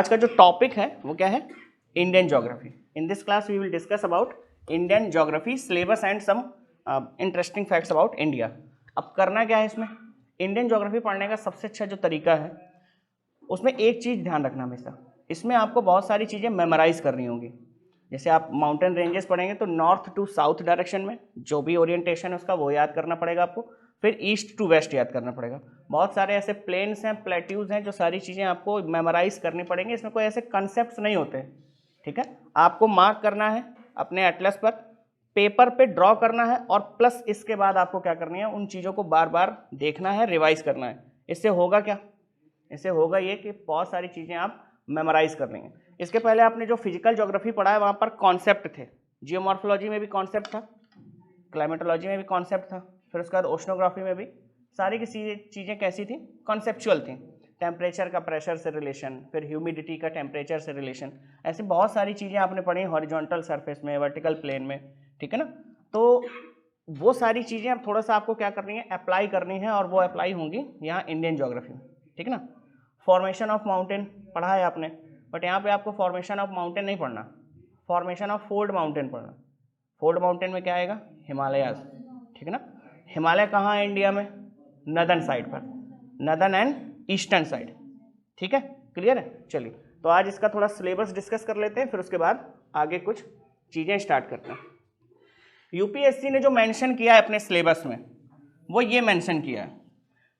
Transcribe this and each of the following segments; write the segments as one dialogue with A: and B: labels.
A: आज का जो टॉपिक है वो क्या है, Indian geography. In this class we will discuss about Indian geography syllabus and some interesting facts about India. अब करना क्या है इसमें, इंडियन ज्योग्राफी पढ़ने का सबसे अच्छा जो तरीका है उसमें एक चीज़ ध्यान रखना हमेशा, इसमें आपको बहुत सारी चीज़ें मेमोराइज करनी होंगी। जैसे आप माउंटेन रेंजेस पढ़ेंगे तो नॉर्थ टू साउथ डायरेक्शन में जो भी ओरिएंटेशन है उसका वो याद करना पड़ेगा आपको, फिर ईस्ट टू वेस्ट याद करना पड़ेगा। बहुत सारे ऐसे प्लेन्स हैं, प्लेट्यूज हैं, जो सारी चीज़ें आपको मेमोराइज करनी पड़ेंगी। इसमें कोई ऐसे कंसेप्ट नहीं होते हैं, ठीक है। आपको मार्क करना है अपने एटलस पर, पेपर पे ड्रॉ करना है, और प्लस इसके बाद आपको क्या करनी है, उन चीज़ों को बार बार देखना है, रिवाइज करना है। इससे होगा क्या, इससे होगा ये कि बहुत सारी चीज़ें आप मेमोराइज कर लेंगे। इसके पहले आपने जो फिजिकल ज्योग्राफी पढ़ा है वहाँ पर कॉन्सेप्ट थे, जियोमॉर्फोलॉजी में भी कॉन्सेप्ट था, क्लाइमेटोलॉजी में भी कॉन्सेप्ट था, फिर उसके बाद ओशनोग्राफी में भी सारी की चीज़ें कैसी थी, कॉन्सेप्चुअल थी। टेम्परेचर का प्रेशर से रिलेशन, फिर ह्यूमिडिटी का टेम्परेचर से रिलेशन, ऐसी बहुत सारी चीज़ें आपने पढ़ी हॉरिजॉन्टल सरफेस में, वर्टिकल प्लेन में, ठीक है ना। तो वो सारी चीज़ें अब थोड़ा सा आपको क्या करनी है, अप्लाई करनी है, और वो अप्लाई होंगी यहाँ इंडियन ज्योग्राफी में, ठीक है ना। फॉर्मेशन ऑफ माउंटेन पढ़ा है आपने, बट यहाँ पे आपको फॉर्मेशन ऑफ माउंटेन नहीं पढ़ना, फॉर्मेशन ऑफ फोल्ड माउंटेन पढ़ना। फोल्ड माउंटेन में क्या आएगा, हिमालयाज, ठीक है ना। हिमालय कहाँ है इंडिया में, नदर्न साइड पर, नदर्न एंड ईस्टर्न साइड, ठीक है, क्लियर है। चलिए तो आज इसका थोड़ा सिलेबस डिस्कस कर लेते हैं, फिर उसके बाद आगे कुछ चीज़ें स्टार्ट करते हैं। यूपीएससी ने जो मेंशन किया है अपने सिलेबस में वो ये मेंशन किया है,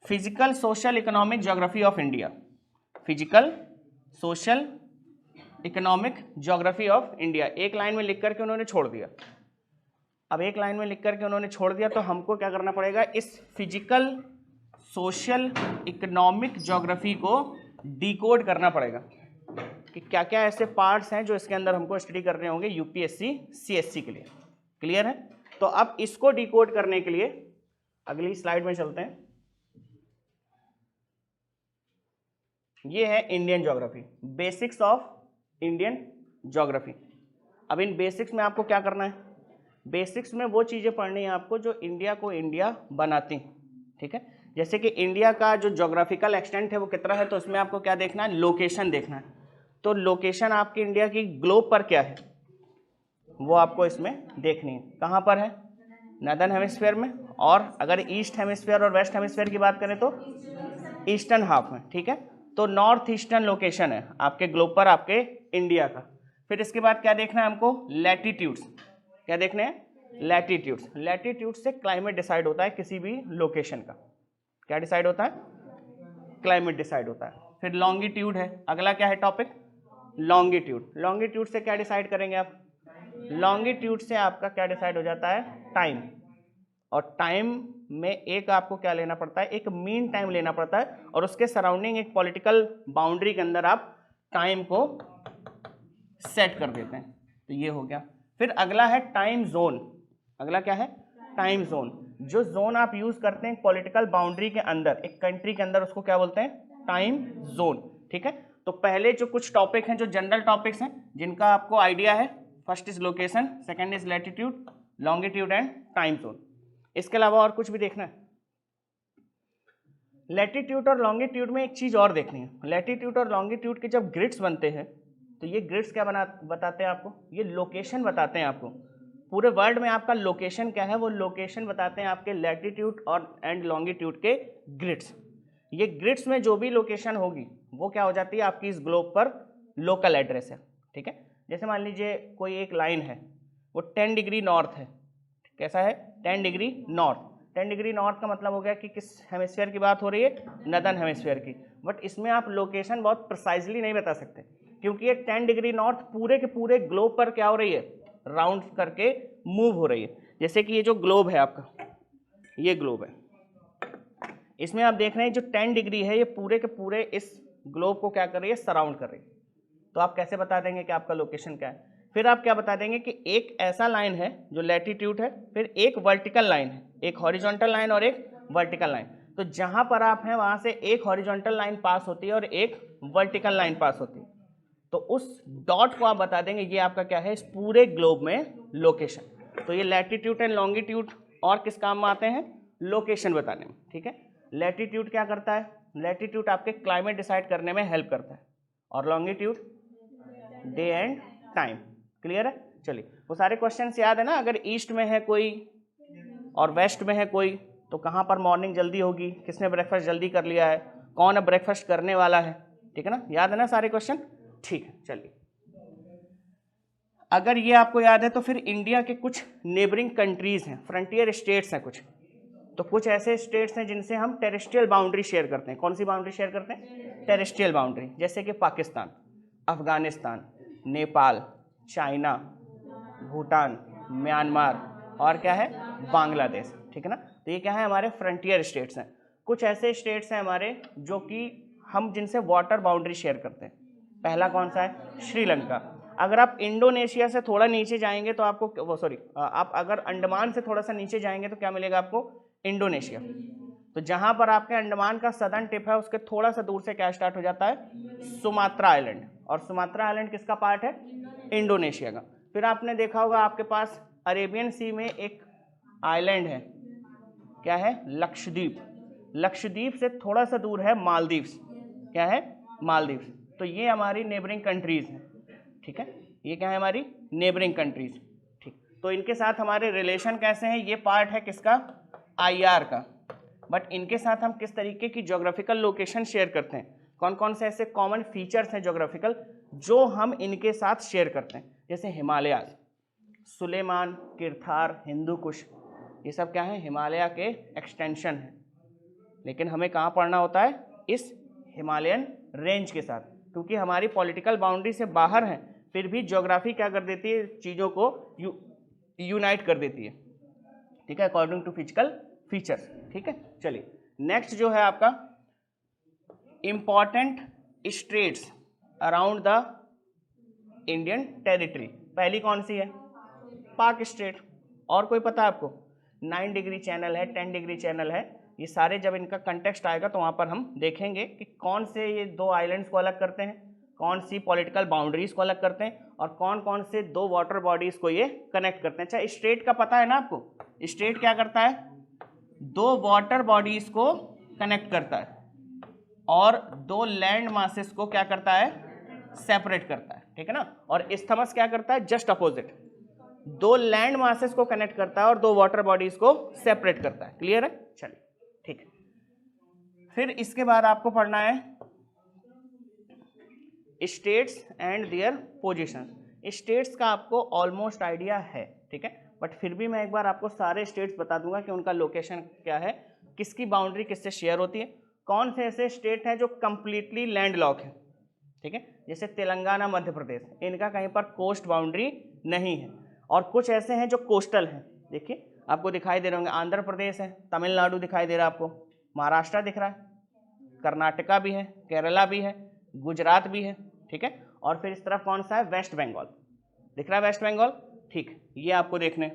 A: physical social economic geography of India, physical social economic geography of India. एक लाइन में लिख करके उन्होंने छोड़ दिया। अब एक लाइन में लिख करके उन्होंने छोड़ दिया तो हमको क्या करना पड़ेगा, इस फिजिकल सोशल इकोनॉमिक ज्योग्राफी को डिकोड करना पड़ेगा कि क्या क्या ऐसे पार्ट्स हैं जो इसके अंदर हमको स्टडी करने होंगे यूपीएससी सीएससी के लिए। क्लियर है। तो अब इसको डिकोड करने के लिए अगली स्लाइड में चलते हैं। ये है Indian geography, basics of Indian geography. अब इन बेसिक्स में आपको क्या करना है, बेसिक्स में वो चीज़ें पढ़नी है आपको जो इंडिया को इंडिया बनाती हैं, ठीक है। जैसे कि इंडिया का जो ज्योग्राफिकल एक्सटेंट है वो कितना है, तो उसमें आपको क्या देखना है, लोकेशन देखना है। तो लोकेशन आपकी इंडिया की ग्लोब पर क्या है वो आपको इसमें देखनी है। कहाँ पर है, नदर्न हेमिस्फीयर में, और अगर ईस्ट हेमिस्फीयर और वेस्ट हेमिस्फीयर की बात करें तो ईस्टर्न हाफ में, ठीक है। तो नॉर्थ ईस्टर्न लोकेशन है आपके ग्लोब पर, आपके इंडिया का। फिर इसके बाद क्या देखना है हमको, लैटिट्यूड्स। क्या देखने हैं, लैटिट्यूड्स। लैटिट्यूड से क्लाइमेट डिसाइड होता है किसी भी लोकेशन का। क्या डिसाइड होता है, क्लाइमेट डिसाइड होता है। फिर लॉन्गिट्यूड है, अगला क्या है टॉपिक, लॉन्गिट्यूड। लॉन्गिट्यूड से क्या डिसाइड करेंगे आप, लॉन्गिट्यूड से आपका क्या डिसाइड हो जाता है, टाइम। और टाइम में एक आपको क्या लेना पड़ता है, एक मीन टाइम लेना पड़ता है, और उसके सराउंडिंग एक पॉलिटिकल बाउंड्री के अंदर आप टाइम को सेट कर देते हैं। तो ये हो गया। फिर अगला है टाइम जोन। अगला क्या है, टाइम जोन। जो जोन आप यूज करते हैं पॉलिटिकल बाउंड्री के अंदर, एक कंट्री के अंदर, उसको क्या बोलते हैं, टाइम जोन, ठीक है। तो पहले जो कुछ टॉपिक हैं, जो जनरल टॉपिक्स हैं जिनका आपको आइडिया है, first is location, second is latitude, longitude and time zone. इसके अलावा और कुछ भी देखना है, लैटिट्यूड और लॉन्गिट्यूड में एक चीज और देखनी है। लैटिट्यूड और लॉन्गिट्यूड के जब ग्रिड्स बनते हैं तो ये ग्रिड्स क्या बताते हैं आपको, ये लोकेशन बताते हैं आपको। पूरे वर्ल्ड में आपका लोकेशन क्या है, वो लोकेशन बताते हैं आपके लैटिट्यूड और एंड लॉन्गिट्यूड के ग्रिड्स। ये ग्रिड्स में जो भी लोकेशन होगी वो क्या हो जाती है, आपकी इस ग्लोब पर लोकल एड्रेस है, ठीक है। जैसे मान लीजिए कोई एक लाइन है, वो 10 डिग्री नॉर्थ है। कैसा है, 10 डिग्री नॉर्थ। 10 डिग्री नॉर्थ का मतलब हो गया कि किस हेमिस्फीयर की बात हो रही है, नदर्न हेमिस्फीयर की। बट इसमें आप लोकेशन बहुत प्रिसाइजली नहीं बता सकते, क्योंकि ये 10 डिग्री नॉर्थ पूरे के पूरे ग्लोब पर क्या हो रही है, राउंड करके मूव हो रही है। जैसे कि ये जो ग्लोब है आपका, ये ग्लोब है, इसमें आप देख रहे हैं जो 10 डिग्री है ये पूरे के पूरे इस ग्लोब को क्या कर रही है, सराउंड कर रही है। तो आप कैसे बता देंगे कि आपका लोकेशन क्या है। फिर आप क्या बता देंगे कि एक ऐसा लाइन है जो लैटिट्यूड है, फिर एक वर्टिकल लाइन है, एक हॉरिजॉन्टल लाइन और एक वर्टिकल लाइन। तो जहां पर आप हैं वहां से एक हॉरिजॉन्टल लाइन पास होती है और एक वर्टिकल लाइन पास होती है। तो उस डॉट को आप बता देंगे ये आपका क्या है, इस पूरे ग्लोब में लोकेशन। तो ये लैटिट्यूड एंड लॉन्गिट्यूड और किस काम में आते हैं, लोकेशन बताने में, ठीक है। लैटिट्यूड क्या करता है, लैटिट्यूड आपके क्लाइमेट डिसाइड करने में हेल्प करता है, और longitude day and time. Clear है? चलिए, वो सारे क्वेश्चंस याद है ना? अगर ईस्ट में है कोई और वेस्ट में है कोई, तो कहाँ पर मॉर्निंग जल्दी होगी, किसने ब्रेकफास्ट जल्दी कर लिया है, कौन अब ब्रेकफास्ट करने वाला है, ठीक है ना? याद है ना सारे क्वेश्चन? ठीक है, चलिए। अगर ये आपको याद है तो फिर इंडिया के कुछ नेबरिंग कंट्रीज हैं, फ्रंटियर स्टेट्स हैं कुछ, तो कुछ ऐसे स्टेट्स हैं जिनसे हम टेरेस्ट्रियल बाउंड्री शेयर करते हैं। कौन सी बाउंड्री शेयर करते हैं? Terrestrial boundary. जैसे कि पाकिस्तान, अफगानिस्तान, नेपाल, चाइना, भूटान, म्यांमार और क्या है, बांग्लादेश, ठीक है ना? तो ये क्या है, हमारे फ्रंटियर स्टेट्स हैं। कुछ ऐसे स्टेट्स हैं हमारे जो कि हम जिनसे वाटर बाउंड्री शेयर करते हैं। पहला कौन सा है? श्रीलंका। अगर आप इंडोनेशिया से थोड़ा नीचे जाएंगे तो आपको वो आप अगर अंडमान से थोड़ा सा नीचे जाएंगे तो क्या मिलेगा आपको? इंडोनेशिया। तो जहां पर आपके अंडमान का सदर्न टिप है उसके थोड़ा सा दूर से क्या स्टार्ट हो जाता है? Sumatra island. और सुमात्रा आइलैंड किसका पार्ट है? इंडोनेशिया का। फिर आपने देखा होगा आपके पास अरेबियन सी में एक आइलैंड है, क्या है? लक्षद्वीप। लक्षद्वीप से थोड़ा सा दूर है मालदीव्स। क्या है? मालदीव्स। तो ये हमारी नेबरिंग कंट्रीज हैं, ठीक है? ये क्या है? हमारी नेबरिंग कंट्रीज, ठीक। तो इनके साथ हमारे रिलेशन कैसे हैं? ये पार्ट है किसका? आईआर का। बट इनके साथ हम किस तरीके की ज्योग्राफिकल लोकेशन शेयर करते हैं? कौन कौन से ऐसे कॉमन फीचर्स हैं ज्योग्राफिकल जो हम इनके साथ शेयर करते हैं? जैसे हिमालय, सुलेमान, किरथार, हिंदू कुश, ये सब क्या है? हिमालय के एक्सटेंशन है। लेकिन हमें कहाँ पढ़ना होता है? इस हिमालयन रेंज के साथ, क्योंकि हमारी पॉलिटिकल बाउंड्री से बाहर है, फिर भी ज्योग्राफी क्या कर देती है? चीज़ों को यूनाइट कर देती है, ठीक है, अकॉर्डिंग टू फिजिकल फीचर्स, ठीक है? चलिए, नेक्स्ट जो है आपका important states around the Indian territory. पहली कौन सी है? पाक स्टेट। और कोई पता है आपको? 9 डिग्री चैनल है, 10 डिग्री चैनल है, ये सारे जब इनका कंटेक्स्ट आएगा तो वहाँ पर हम देखेंगे कि कौन से ये दो आइलैंड्स को अलग करते हैं, कौन सी पॉलिटिकल बाउंड्रीज को अलग करते हैं, और कौन कौन से दो वाटर बॉडीज को ये कनेक्ट करते हैं। अच्छा, स्टेट का पता है ना आपको? स्टेट क्या करता है? दो वाटर बॉडीज को कनेक्ट करता है और दो लैंड मासेस को क्या करता है? सेपरेट करता है, ठीक है ना? और इस्थमस क्या करता है? जस्ट अपोजिट, दो लैंड मासेस को कनेक्ट करता है और दो वाटर बॉडीज को सेपरेट करता है। क्लियर है? चलिए, ठीक है। फिर इसके बाद आपको पढ़ना है states and their position. States का आपको ऑलमोस्ट आइडिया है, ठीक है, बट फिर भी मैं एक बार आपको सारे स्टेट्स बता दूंगा कि उनका लोकेशन क्या है, किसकी बाउंड्री किससे शेयर होती है, कौन से ऐसे स्टेट हैं जो कंप्लीटली लैंडलॉक है, ठीक है, जैसे तेलंगाना, मध्य प्रदेश, इनका कहीं पर कोस्ट बाउंड्री नहीं है, और कुछ ऐसे हैं जो कोस्टल हैं। देखिए आपको दिखाई दे रहे होंगे, आंध्र प्रदेश है, तमिलनाडु दिखाई दे रहा है आपको, महाराष्ट्र दिख रहा है, कर्नाटका भी है, केरला भी है, गुजरात भी है, ठीक है, और फिर इस तरफ कौन सा है? वेस्ट बंगाल दिख रहा है, वेस्ट बंगाल, ठीक, ये आपको देखने।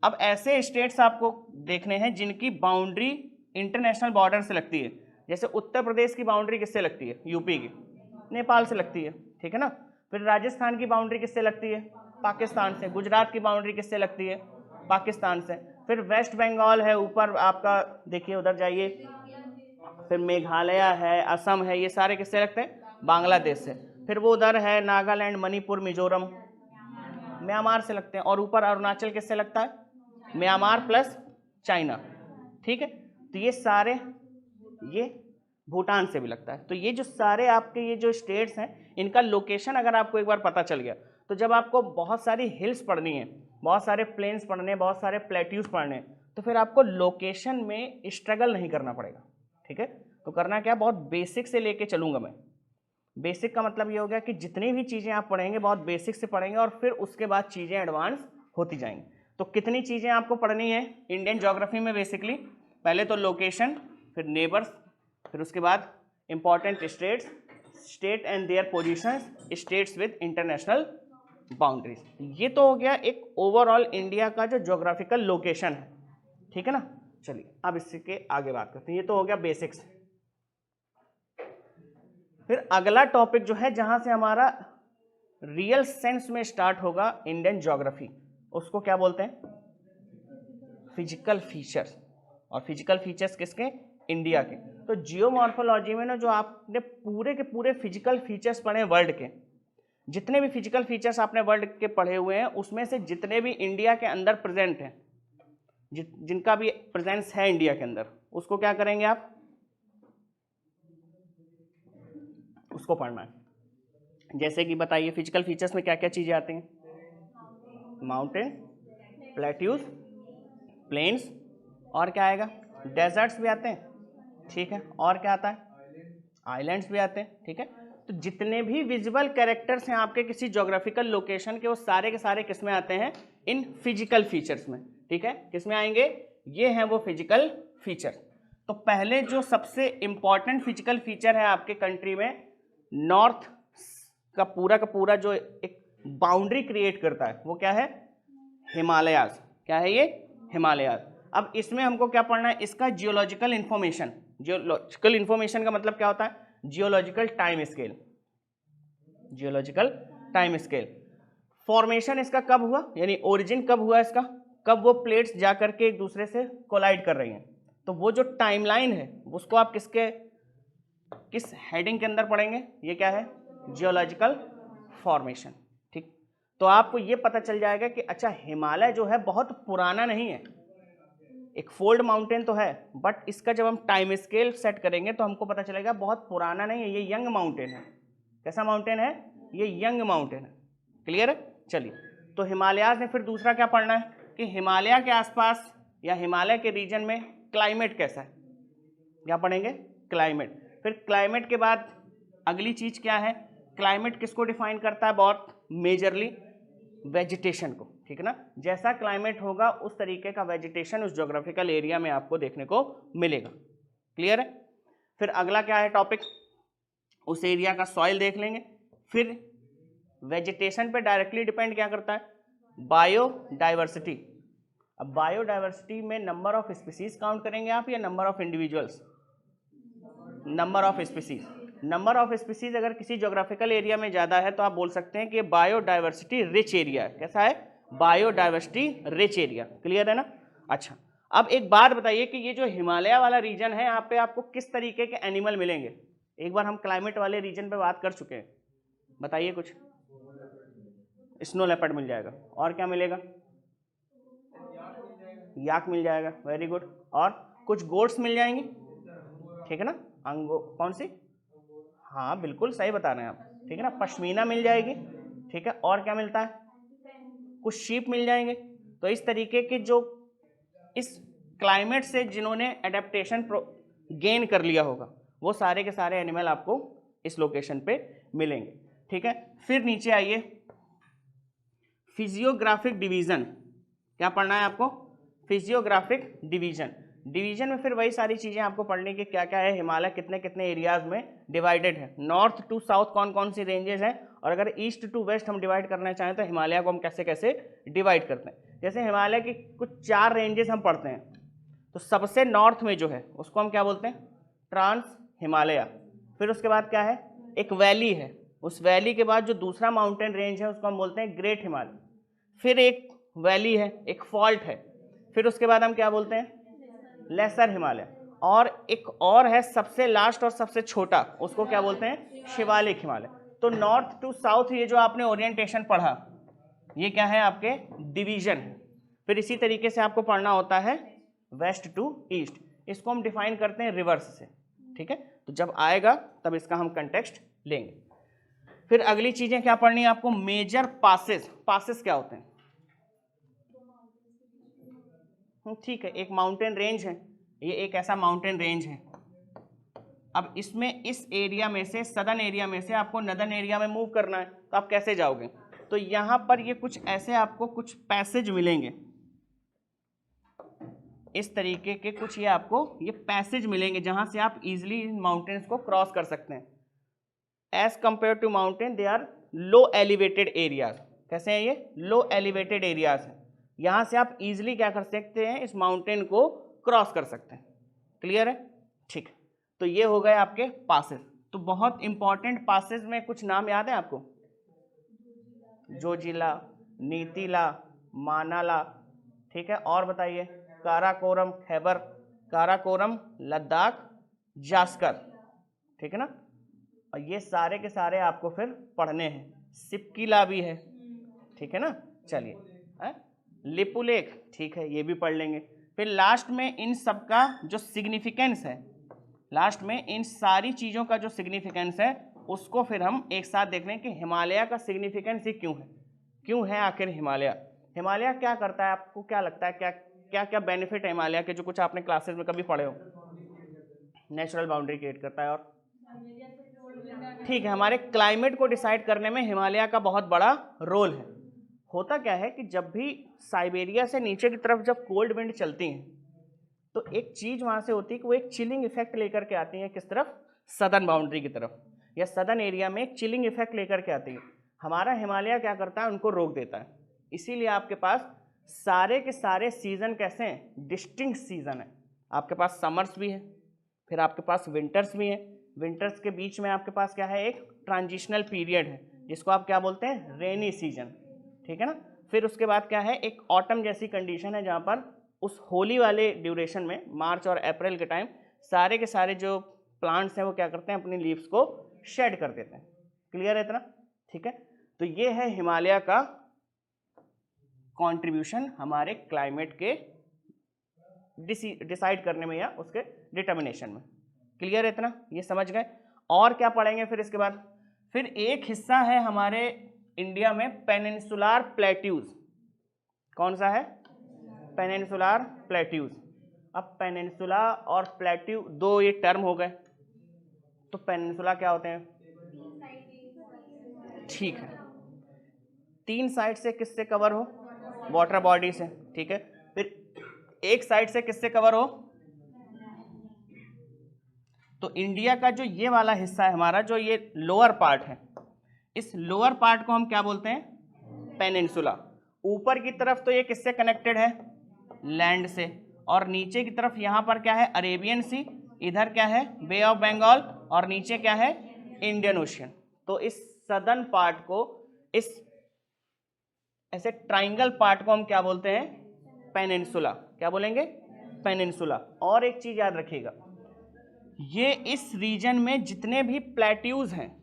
A: अब ऐसे स्टेट्स आपको देखने हैं जिनकी बाउंड्री इंटरनेशनल बॉर्डर से लगती है। जैसे उत्तर प्रदेश की बाउंड्री किससे लगती है? यूपी की, नेपाल से लगती है, ठीक है ना। फिर राजस्थान की बाउंड्री किससे लगती है? पाकिस्तान से। गुजरात की बाउंड्री किससे लगती है? पाकिस्तान से। फिर वेस्ट बंगाल है ऊपर आपका, देखिए उधर जाइए, फिर मेघालय है, असम है, ये सारे किससे लगते हैं? बांग्लादेश से। फिर वो उधर है नागालैंड, मणिपुर, मिजोरम, म्यांमार से लगते हैं, और ऊपर अरुणाचल किससे लगता है? म्यांमार प्लस चाइना, ठीक है। तो ये सारे, ये भूटान से भी लगता है। तो ये जो सारे आपके ये जो स्टेट्स हैं, इनका लोकेशन अगर आपको एक बार पता चल गया, तो जब आपको बहुत सारी हिल्स पढ़नी है, बहुत सारे प्लेन्स पढ़ने, बहुत सारे प्लेट्यूज पढ़ने, तो फिर आपको लोकेशन में स्ट्रगल नहीं करना पड़ेगा, ठीक है। तो करना क्या, बहुत बेसिक से लेके चलूँगा मैं। बेसिक का मतलब ये हो गया कि जितनी भी चीज़ें आप पढ़ेंगे बहुत बेसिक से पढ़ेंगे, और फिर उसके बाद चीज़ें एडवांस होती जाएंगी। तो कितनी चीज़ें आपको पढ़नी है इंडियन ज्योग्राफी में? बेसिकली पहले तो लोकेशन, फिर नेबर्स, फिर उसके बाद important states, state and their positions, states with international boundaries. ये तो हो गया एक ओवरऑल इंडिया का जो ज्योग्राफिकल लोकेशन है, ठीक है ना। चलिए अब इसके आगे बात करते हैं। ये तो हो गया बेसिक्स। फिर अगला टॉपिक जो है जहां से हमारा रियल सेंस में स्टार्ट होगा इंडियन ज्योग्राफी, उसको क्या बोलते हैं? Physical features. और फिजिकल फीचर्स किसके? इंडिया के। तो जियोमॉर्फोलॉजी में ना जो आपने पूरे के पूरे फिजिकल फीचर्स पढ़े वर्ल्ड के, जितने भी फिजिकल फीचर्स आपने वर्ल्ड के पढ़े हुए हैं, उसमें से जितने भी इंडिया के अंदर प्रेजेंट हैं, जिनका भी प्रेजेंस है इंडिया के अंदर, उसको क्या करेंगे आप, उसको पढ़ना है। जैसे कि बताइए फिजिकल फीचर्स में क्या क्या चीजें आती हैं? माउंटेन, प्लेट्यूज, प्लेन्स, और क्या आएगा? डेजर्ट्स भी आते हैं, ठीक है। और क्या आता है? आइलैंड्स भी आते हैं, ठीक है। तो जितने भी विजिबल कैरेक्टर्स हैं आपके किसी ज्योग्राफिकल लोकेशन के, वो सारे के सारे किस में आते हैं? इन फिजिकल फीचर्स में, ठीक है। किस में आएंगे? ये हैं वो फिजिकल फीचर। तो पहले जो सबसे इंपॉर्टेंट फिजिकल फीचर है आपके कंट्री में, नॉर्थ का पूरा जो एक बाउंड्री क्रिएट करता है, वो क्या है? हिमालयाज। क्या है ये? हिमालयाज। अब इसमें हमको क्या पढ़ना है? इसका जियोलॉजिकल इंफॉर्मेशन। जियोलॉजिकल इंफॉर्मेशन का मतलब क्या होता है? Geological time scale. Geological time scale. Formation इसका कब हुआ, यानी ओरिजिन कब हुआ इसका, कब वो प्लेट्स जाकर के एक दूसरे से कोलाइड कर रही हैं। तो वो जो टाइमलाइन है उसको आप किस हेडिंग के अंदर पढ़ेंगे? ये क्या है? जियोलॉजिकल फॉर्मेशन, ठीक। तो आपको ये पता चल जाएगा कि अच्छा हिमालय जो है बहुत पुराना नहीं है, एक फोल्ड माउंटेन तो है, बट इसका जब हम टाइम स्केल सेट करेंगे तो हमको पता चलेगा बहुत पुराना नहीं है, ये यंग माउंटेन है। कैसा माउंटेन है? ये यंग माउंटेन है। क्लियर है? चलिए, तो हिमालयाज ने फिर दूसरा क्या पढ़ना है कि हिमालय के आसपास या हिमालय के रीजन में क्लाइमेट कैसा है, क्या पढ़ेंगे? क्लाइमेट। फिर क्लाइमेट के बाद अगली चीज क्या है? क्लाइमेट किसको डिफाइन करता है? बहुत मेजरली वेजिटेशन को, ठीक है ना। जैसा क्लाइमेट होगा उस तरीके का वेजिटेशन उस ज्योग्राफिकल एरिया में आपको देखने को मिलेगा। क्लियर है? फिर अगला क्या है टॉपिक? उस एरिया का सॉइल देख लेंगे। फिर वेजिटेशन पे डायरेक्टली डिपेंड क्या करता है? बायोडाइवर्सिटी। अब बायोडाइवर्सिटी में नंबर ऑफ स्पीसीज काउंट करेंगे आप या number of individuals? Number of species. Number of species अगर किसी ज्योग्राफिकल एरिया में ज़्यादा है तो आप बोल सकते हैं कि बायोडाइवर्सिटी रिच एरिया है। कैसा है? Biodiversity rich area. क्लियर है ना? अच्छा, अब एक बात बताइए कि ये जो हिमालय वाला रीजन है, यहाँ पे आपको किस तरीके के एनिमल मिलेंगे? एक बार हम क्लाइमेट वाले रीजन पे बात कर चुके हैं, बताइए कुछ। स्नो लेपर्ड मिल जाएगा, और क्या मिलेगा? याक मिल जाएगा, वेरी गुड। और कुछ गोट्स मिल जाएंगी, ठीक है ना। कौन सी? हाँ बिल्कुल सही बता रहे हैं आप, ठीक है ना। पश्मीना मिल जाएगी, ठीक है। और क्या मिलता है? कुछ शीप मिल जाएंगे। तो इस तरीके के जो इस क्लाइमेट से जिन्होंने एडेप्टेशन गेन कर लिया होगा, वो सारे के सारे एनिमल आपको इस लोकेशन पे मिलेंगे, ठीक है। फिर नीचे आइए, फिजियोग्राफिक डिवीजन। क्या पढ़ना है आपको? Physiographic division. डिवीजन में फिर वही सारी चीजें आपको पढ़ने की, क्या क्या है, हिमालय कितने कितने एरियाज में डिवाइडेड है, नॉर्थ टू साउथ कौन कौन सी रेंजेस हैं, और अगर ईस्ट टू वेस्ट हम डिवाइड करना चाहें तो हिमालय को हम कैसे कैसे डिवाइड करते हैं। जैसे हिमालय की कुछ 4 रेंजेस हम पढ़ते हैं, तो सबसे नॉर्थ में जो है उसको हम क्या बोलते हैं? ट्रांस हिमालय। फिर उसके बाद क्या है? एक वैली है, उस वैली के बाद जो दूसरा माउंटेन रेंज है उसको हम बोलते हैं ग्रेट हिमालय। फिर एक वैली है, एक फॉल्ट है, फिर उसके बाद हम क्या बोलते हैं? लेसर हिमालय। और एक और है सबसे लास्ट और सबसे छोटा, उसको क्या बोलते हैं? शिवालिक हिमालय। तो नॉर्थ टू साउथ ये जो आपने ओरिएंटेशन पढ़ा, ये क्या है? आपके डिवीजन है। फिर इसी तरीके से आपको पढ़ना होता है वेस्ट टू ईस्ट, इसको हम डिफाइन करते हैं रिवर्स से, ठीक है। तो जब आएगा तब इसका हम कंटेक्स्ट लेंगे। फिर अगली चीजें क्या पढ़नी है आपको? Major passes. पासेस क्या होते हैं? ठीक है, एक माउंटेन रेंज है, ये एक ऐसा माउंटेन रेंज है। अब इसमें इस एरिया में से, सदर्न एरिया में से आपको नदर्न एरिया में मूव करना है, तो आप कैसे जाओगे? तो यहां पर ये कुछ ऐसे आपको कुछ पैसेज मिलेंगे, इस तरीके के कुछ ये आपको ये पैसेज मिलेंगे जहां से आप इजिली इन माउंटेन्स को क्रॉस कर सकते हैं। As compare to mountain they are low elevated areas. कैसे हैं ये? लो एलिवेटेड एरियाज हैं, यहां से आप इजिली क्या कर सकते हैं? इस माउंटेन को क्रॉस कर सकते हैं। क्लियर है? ठीक है, तो ये हो गए आपके पासेस। तो बहुत इंपॉर्टेंट पासेस में कुछ नाम याद है आपको? जोजिला, नीतिला, मानाला, ठीक है। और बताइए? काराकोरम खैबर, काराकोरम लद्दाख, जास्कर, ठीक है ना। और ये सारे के सारे आपको फिर पढ़ने हैं। सिपकिला भी है, ठीक है ना। चलिए, लिपुलेख, ठीक है, ये भी पढ़ लेंगे। फिर लास्ट में इन सब का जो सिग्निफिकेंस है, लास्ट में इन सारी चीज़ों का जो सिग्निफिकेंस है उसको फिर हम एक साथ देख लें कि हिमालय का सिग्निफिकेंस ही क्यों है आखिर हिमालय। हिमालय क्या करता है, आपको क्या लगता है, क्या क्या बेनिफिट है हिमालय के, जो कुछ आपने क्लासेस में कभी पढ़े हो। नेचुरल बाउंड्री क्रिएट करता है, और ठीक है, हमारे क्लाइमेट को डिसाइड करने में हिमालय का बहुत बड़ा रोल है। होता क्या है कि जब भी साइबेरिया से नीचे की तरफ जब कोल्ड विंड चलती हैं तो एक चीज वहां से होती है कि वो एक चिलिंग इफेक्ट लेकर के आती है, किस तरफ, सदर्न बाउंड्री की तरफ, या सदर्न एरिया में एक चिलिंग इफेक्ट लेकर के आती है। हमारा हिमालय क्या करता है, उनको रोक देता है। इसीलिए आपके पास सारे के सारे सीजन कैसे हैं, डिस्टिंक्ट सीजन है। आपके पास समर्स भी है, फिर आपके पास विंटर्स भी है। विंटर्स के बीच में आपके पास क्या है, एक ट्रांजिशनल पीरियड है जिसको आप क्या बोलते हैं, रेनी सीजन, ठीक है ना। फिर उसके बाद क्या है, एक ऑटम जैसी कंडीशन है जहाँ पर उस होली वाले ड्यूरेशन में, मार्च और अप्रैल के टाइम, सारे के सारे जो प्लांट्स हैं वो क्या करते हैं, अपनी लीव्स को शेड कर देते हैं। क्लियर है इतना, ठीक है। तो ये है हिमालय का कंट्रीब्यूशन हमारे क्लाइमेट के डिसाइड करने में या उसके डिटर्मिनेशन में। क्लियर है इतना, ये समझ गए। और क्या पढ़ेंगे फिर इसके बाद, फिर एक हिस्सा है हमारे इंडिया में पेनिनसुलर प्लेट्यूज। कौन सा है, पेनिनसुलर प्लेट्यूज। अब पेनिनसुला और प्लेट्यू दो ये टर्म हो गए, तो पेनिनसुला क्या होते हैं, ठीक है, तीन साइड से किससे कवर हो, वाटर बॉडी से, ठीक है। फिर एक साइड से किससे कवर हो, तो इंडिया का जो ये वाला हिस्सा है हमारा, जो ये लोअर पार्ट है, इस लोअर पार्ट को हम क्या बोलते हैं, पेनिनसुला। ऊपर की तरफ तो ये किससे कनेक्टेड है, लैंड से, और नीचे की तरफ यहाँ पर क्या है, अरेबियन सी, इधर क्या है, बे ऑफ बंगाल, और नीचे क्या है, इंडियन ओशियन। तो इस सदर्न पार्ट को, इस ऐसे ट्राइंगल पार्ट को हम क्या बोलते हैं, पेनिनसुला। क्या बोलेंगे, पेनिनसुला। और एक चीज याद रखिएगा, ये इस रीजन में जितने भी प्लेट्यूज हैं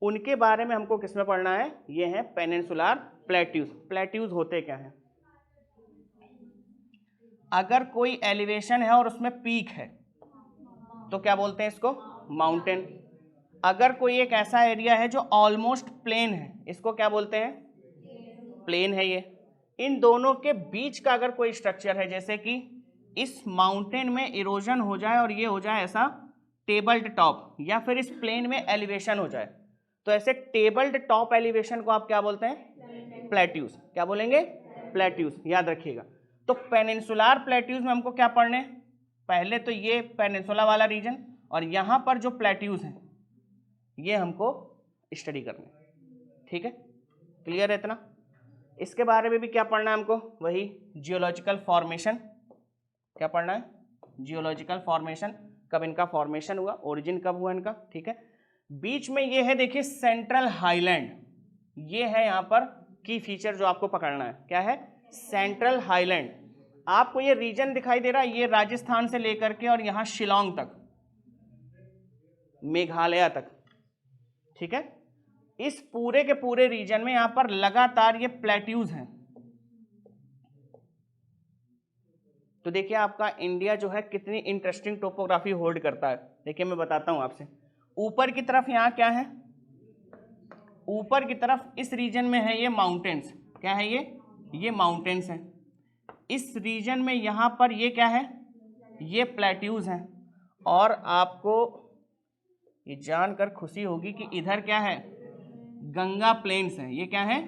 A: उनके बारे में हमको किसमें पढ़ना है, ये है पेनिनसुलर प्लेट्यूज। प्लेट्यूज होते क्या हैं, अगर कोई एलिवेशन है और उसमें पीक है तो क्या बोलते हैं इसको, माउंटेन। अगर कोई एक ऐसा एरिया है जो ऑलमोस्ट प्लेन है, इसको क्या बोलते हैं, प्लेन है ये। इन दोनों के बीच का अगर कोई स्ट्रक्चर है, जैसे कि इस माउंटेन में इरोजन हो जाए और ये हो जाए ऐसा टेबल्ड टॉप, या फिर इस प्लेन में एलिवेशन हो जाए, तो ऐसे टेबल्ड टॉप एलिवेशन को आप क्या बोलते हैं, प्लेट्यूज। क्या बोलेंगे, प्लेट्यूज, याद रखिएगा। तो पेनिनसुलर प्लेट्यूज में हमको क्या पढ़ने, पहले तो ये पेनिनसुला वाला रीजन, और यहाँ पर जो प्लेट्यूज हैं ये हमको स्टडी करने, ठीक है। क्लियर है इतना। इसके बारे में भी क्या पढ़ना है हमको, वही जियोलॉजिकल फॉर्मेशन। क्या पढ़ना है, जियोलॉजिकल फॉर्मेशन, कब इनका फॉर्मेशन हुआ, ओरिजिन कब हुआ इनका, ठीक है। बीच में ये है, देखिए, सेंट्रल हाईलैंड, ये है यहाँ पर की फीचर जो आपको पकड़ना है। क्या है, सेंट्रल हाईलैंड। आपको ये रीजन दिखाई दे रहा है, ये राजस्थान से लेकर के और यहाँ शिलोंग तक, मेघालय तक, ठीक है। इस पूरे के पूरे रीजन में यहां पर लगातार ये प्लेट्यूज हैं। तो देखिए आपका इंडिया जो है कितनी इंटरेस्टिंग टोपोग्राफी होल्ड करता है। देखिए मैं बताता हूं आपसे, ऊपर की तरफ यहां क्या है, ऊपर की तरफ इस रीजन में है ये माउंटेन्स। क्या है ये माउंटेन्स हैं। इस रीजन में यहां पर ये क्या है, ये प्लेट्यूज हैं। और आपको ये जानकर खुशी होगी कि इधर क्या है, गंगा प्लेन्स हैं। ये क्या है,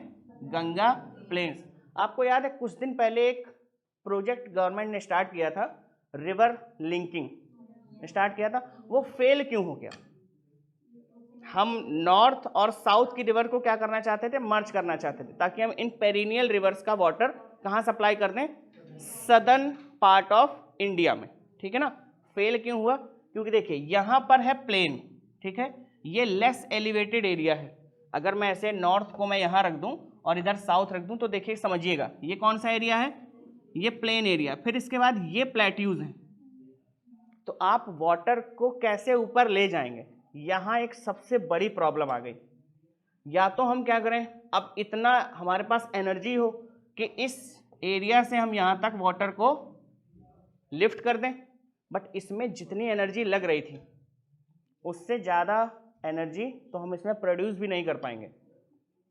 A: गंगा प्लेन्स। आपको याद है कुछ दिन पहले एक प्रोजेक्ट गवर्नमेंट ने स्टार्ट किया था, रिवर लिंकिंग स्टार्ट किया था, वो फेल क्यों हो गया। हम नॉर्थ और साउथ की रिवर को क्या करना चाहते थे, मर्ज करना चाहते थे, ताकि हम इन पेरिनियल रिवर्स का वाटर कहाँ सप्लाई कर दें, सदर्न पार्ट ऑफ इंडिया में, ठीक है ना। फेल क्यों हुआ, क्योंकि देखिए यहाँ पर है प्लेन, ठीक है, ये लेस एलिवेटेड एरिया है। अगर मैं ऐसे नॉर्थ को मैं यहाँ रख दूं और इधर साउथ रख दूं तो देखिए समझिएगा, ये कौन सा एरिया है, ये प्लेन एरिया। फिर इसके बाद ये प्लेट्यूज हैं, तो आप वाटर को कैसे ऊपर ले जाएंगे, यहाँ एक सबसे बड़ी प्रॉब्लम आ गई। या तो हम क्या करें, अब इतना हमारे पास एनर्जी हो कि इस एरिया से हम यहाँ तक वाटर को लिफ्ट कर दें, बट इसमें जितनी एनर्जी लग रही थी उससे ज़्यादा एनर्जी तो हम इसमें प्रोड्यूस भी नहीं कर पाएंगे।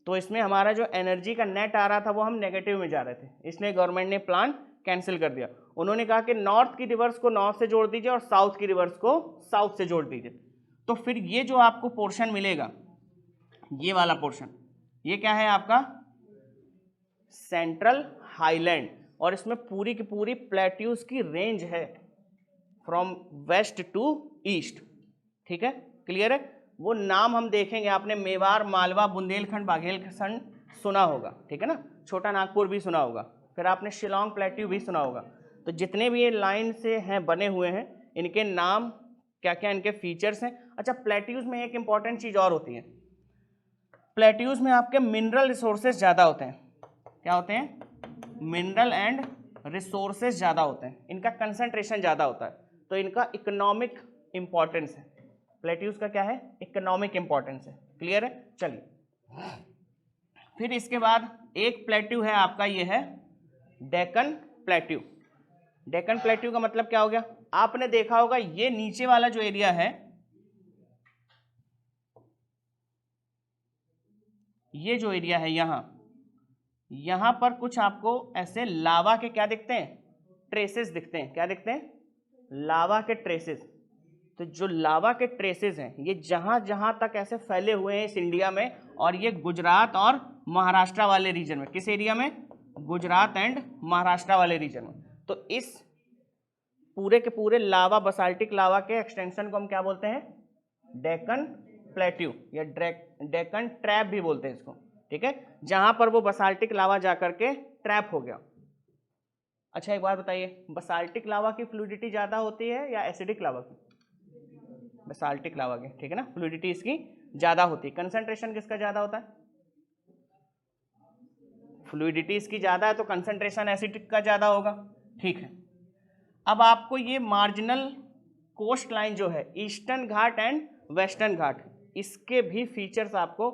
A: तो इसमें हमारा जो एनर्जी का नेट आ रहा था वो हम नेगेटिव में जा रहे थे, इसलिए गवर्नमेंट ने प्लान कैंसिल कर दिया। उन्होंने कहा कि नॉर्थ की रिवर्स को नॉर्थ से जोड़ दीजिए और साउथ की रिवर्स को साउथ से जोड़ दीजिए। तो फिर ये जो आपको पोर्शन मिलेगा, ये वाला पोर्शन, ये क्या है आपका सेंट्रल हाईलैंड, और इसमें पूरी की पूरी प्लेट्यूज की रेंज है फ्रॉम वेस्ट टू ईस्ट। ठीक है, क्लियर है। वो नाम हम देखेंगे, आपने मेवाड़, मालवा, बुंदेलखंड, बाघेलखंड सुना होगा, ठीक है ना, छोटा नागपुर भी सुना होगा, फिर आपने शिलोंग प्लेट्यू भी सुना होगा। तो जितने भी ये लाइन से हैं बने हुए हैं, इनके नाम क्या क्या, इनके फीचर्स हैं। अच्छा, प्लेट्यूज में एक इंपॉर्टेंट चीज़ और होती है, प्लेट्यूज में आपके मिनरल रिसोर्सेज ज़्यादा होते हैं। क्या होते हैं? मिनरल एंड रिसोर्सेज ज़्यादा होते हैं, इनका कंसंट्रेशन ज़्यादा होता है, तो इनका इकोनॉमिक इंपॉर्टेंस है। प्लेट्यूज का क्या है? इकोनॉमिक इंपॉर्टेंस है। क्लियर है? चलिए, फिर इसके बाद एक प्लेट्यू है आपका, ये है डेक्कन प्लेट्यू। डेक्कन प्लेट्यू का मतलब क्या हो गया? आपने देखा होगा ये नीचे वाला जो एरिया है, ये जो एरिया है यहां पर कुछ आपको ऐसे लावा के क्या दिखते हैं? ट्रेसेस दिखते हैं। क्या दिखते हैं? लावा के ट्रेसेस। तो जो लावा के ट्रेसेस हैं ये जहां जहां तक ऐसे फैले हुए हैं इस इंडिया में, और ये गुजरात और महाराष्ट्र वाले रीजन में। किस एरिया में? गुजरात एंड महाराष्ट्र वाले रीजन में। तो इस पूरे के पूरे लावा, बसाल्टिक लावा के एक्सटेंशन को हम क्या बोलते हैं? डेक्कन प्लेट्यू या डेक्कन ट्रैप भी बोलते हैं इसको। ठीक है, जहां पर वो बसाल्टिक लावा जाकर के ट्रैप हो गया। अच्छा, एक बात बताइए, बसाल्टिक लावा की फ्लूइडिटी ज्यादा होती है या एसिडिक लावा की? बेसाल्टिक लावा की, ठीक है ना, फ्लूइडिटी इसकी ज्यादा होती है। कंसंट्रेशन किसका ज्यादा होता है? फ्लूइडिटी इसकी ज्यादा है तो कंसंट्रेशन एसिडिक का ज्यादा होगा। ठीक है, अब आपको ये मार्जिनल कोस्ट लाइन जो है, ईस्टर्न घाट एंड वेस्टर्न घाट, इसके भी फीचर्स आपको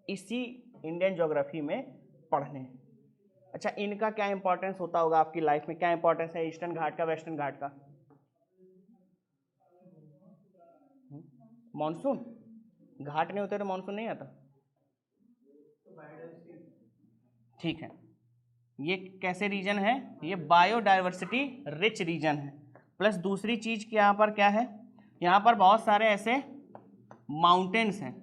A: इसी इंडियन ज्योग्राफी में पढ़ने हैं। अच्छा, इनका क्या इंपॉर्टेंस होता होगा आपकी लाइफ में? क्या इंपॉर्टेंस है ईस्टर्न घाट का, वेस्टर्न घाट का? मॉनसून, घाट नहीं होते तो मॉनसून नहीं आता। ठीक है, ये कैसे रीजन है? ये बायोडाइवर्सिटी रिच रीजन है। प्लस दूसरी चीज की यहाँ पर क्या है, यहाँ पर बहुत सारे ऐसे माउंटेन्स हैं।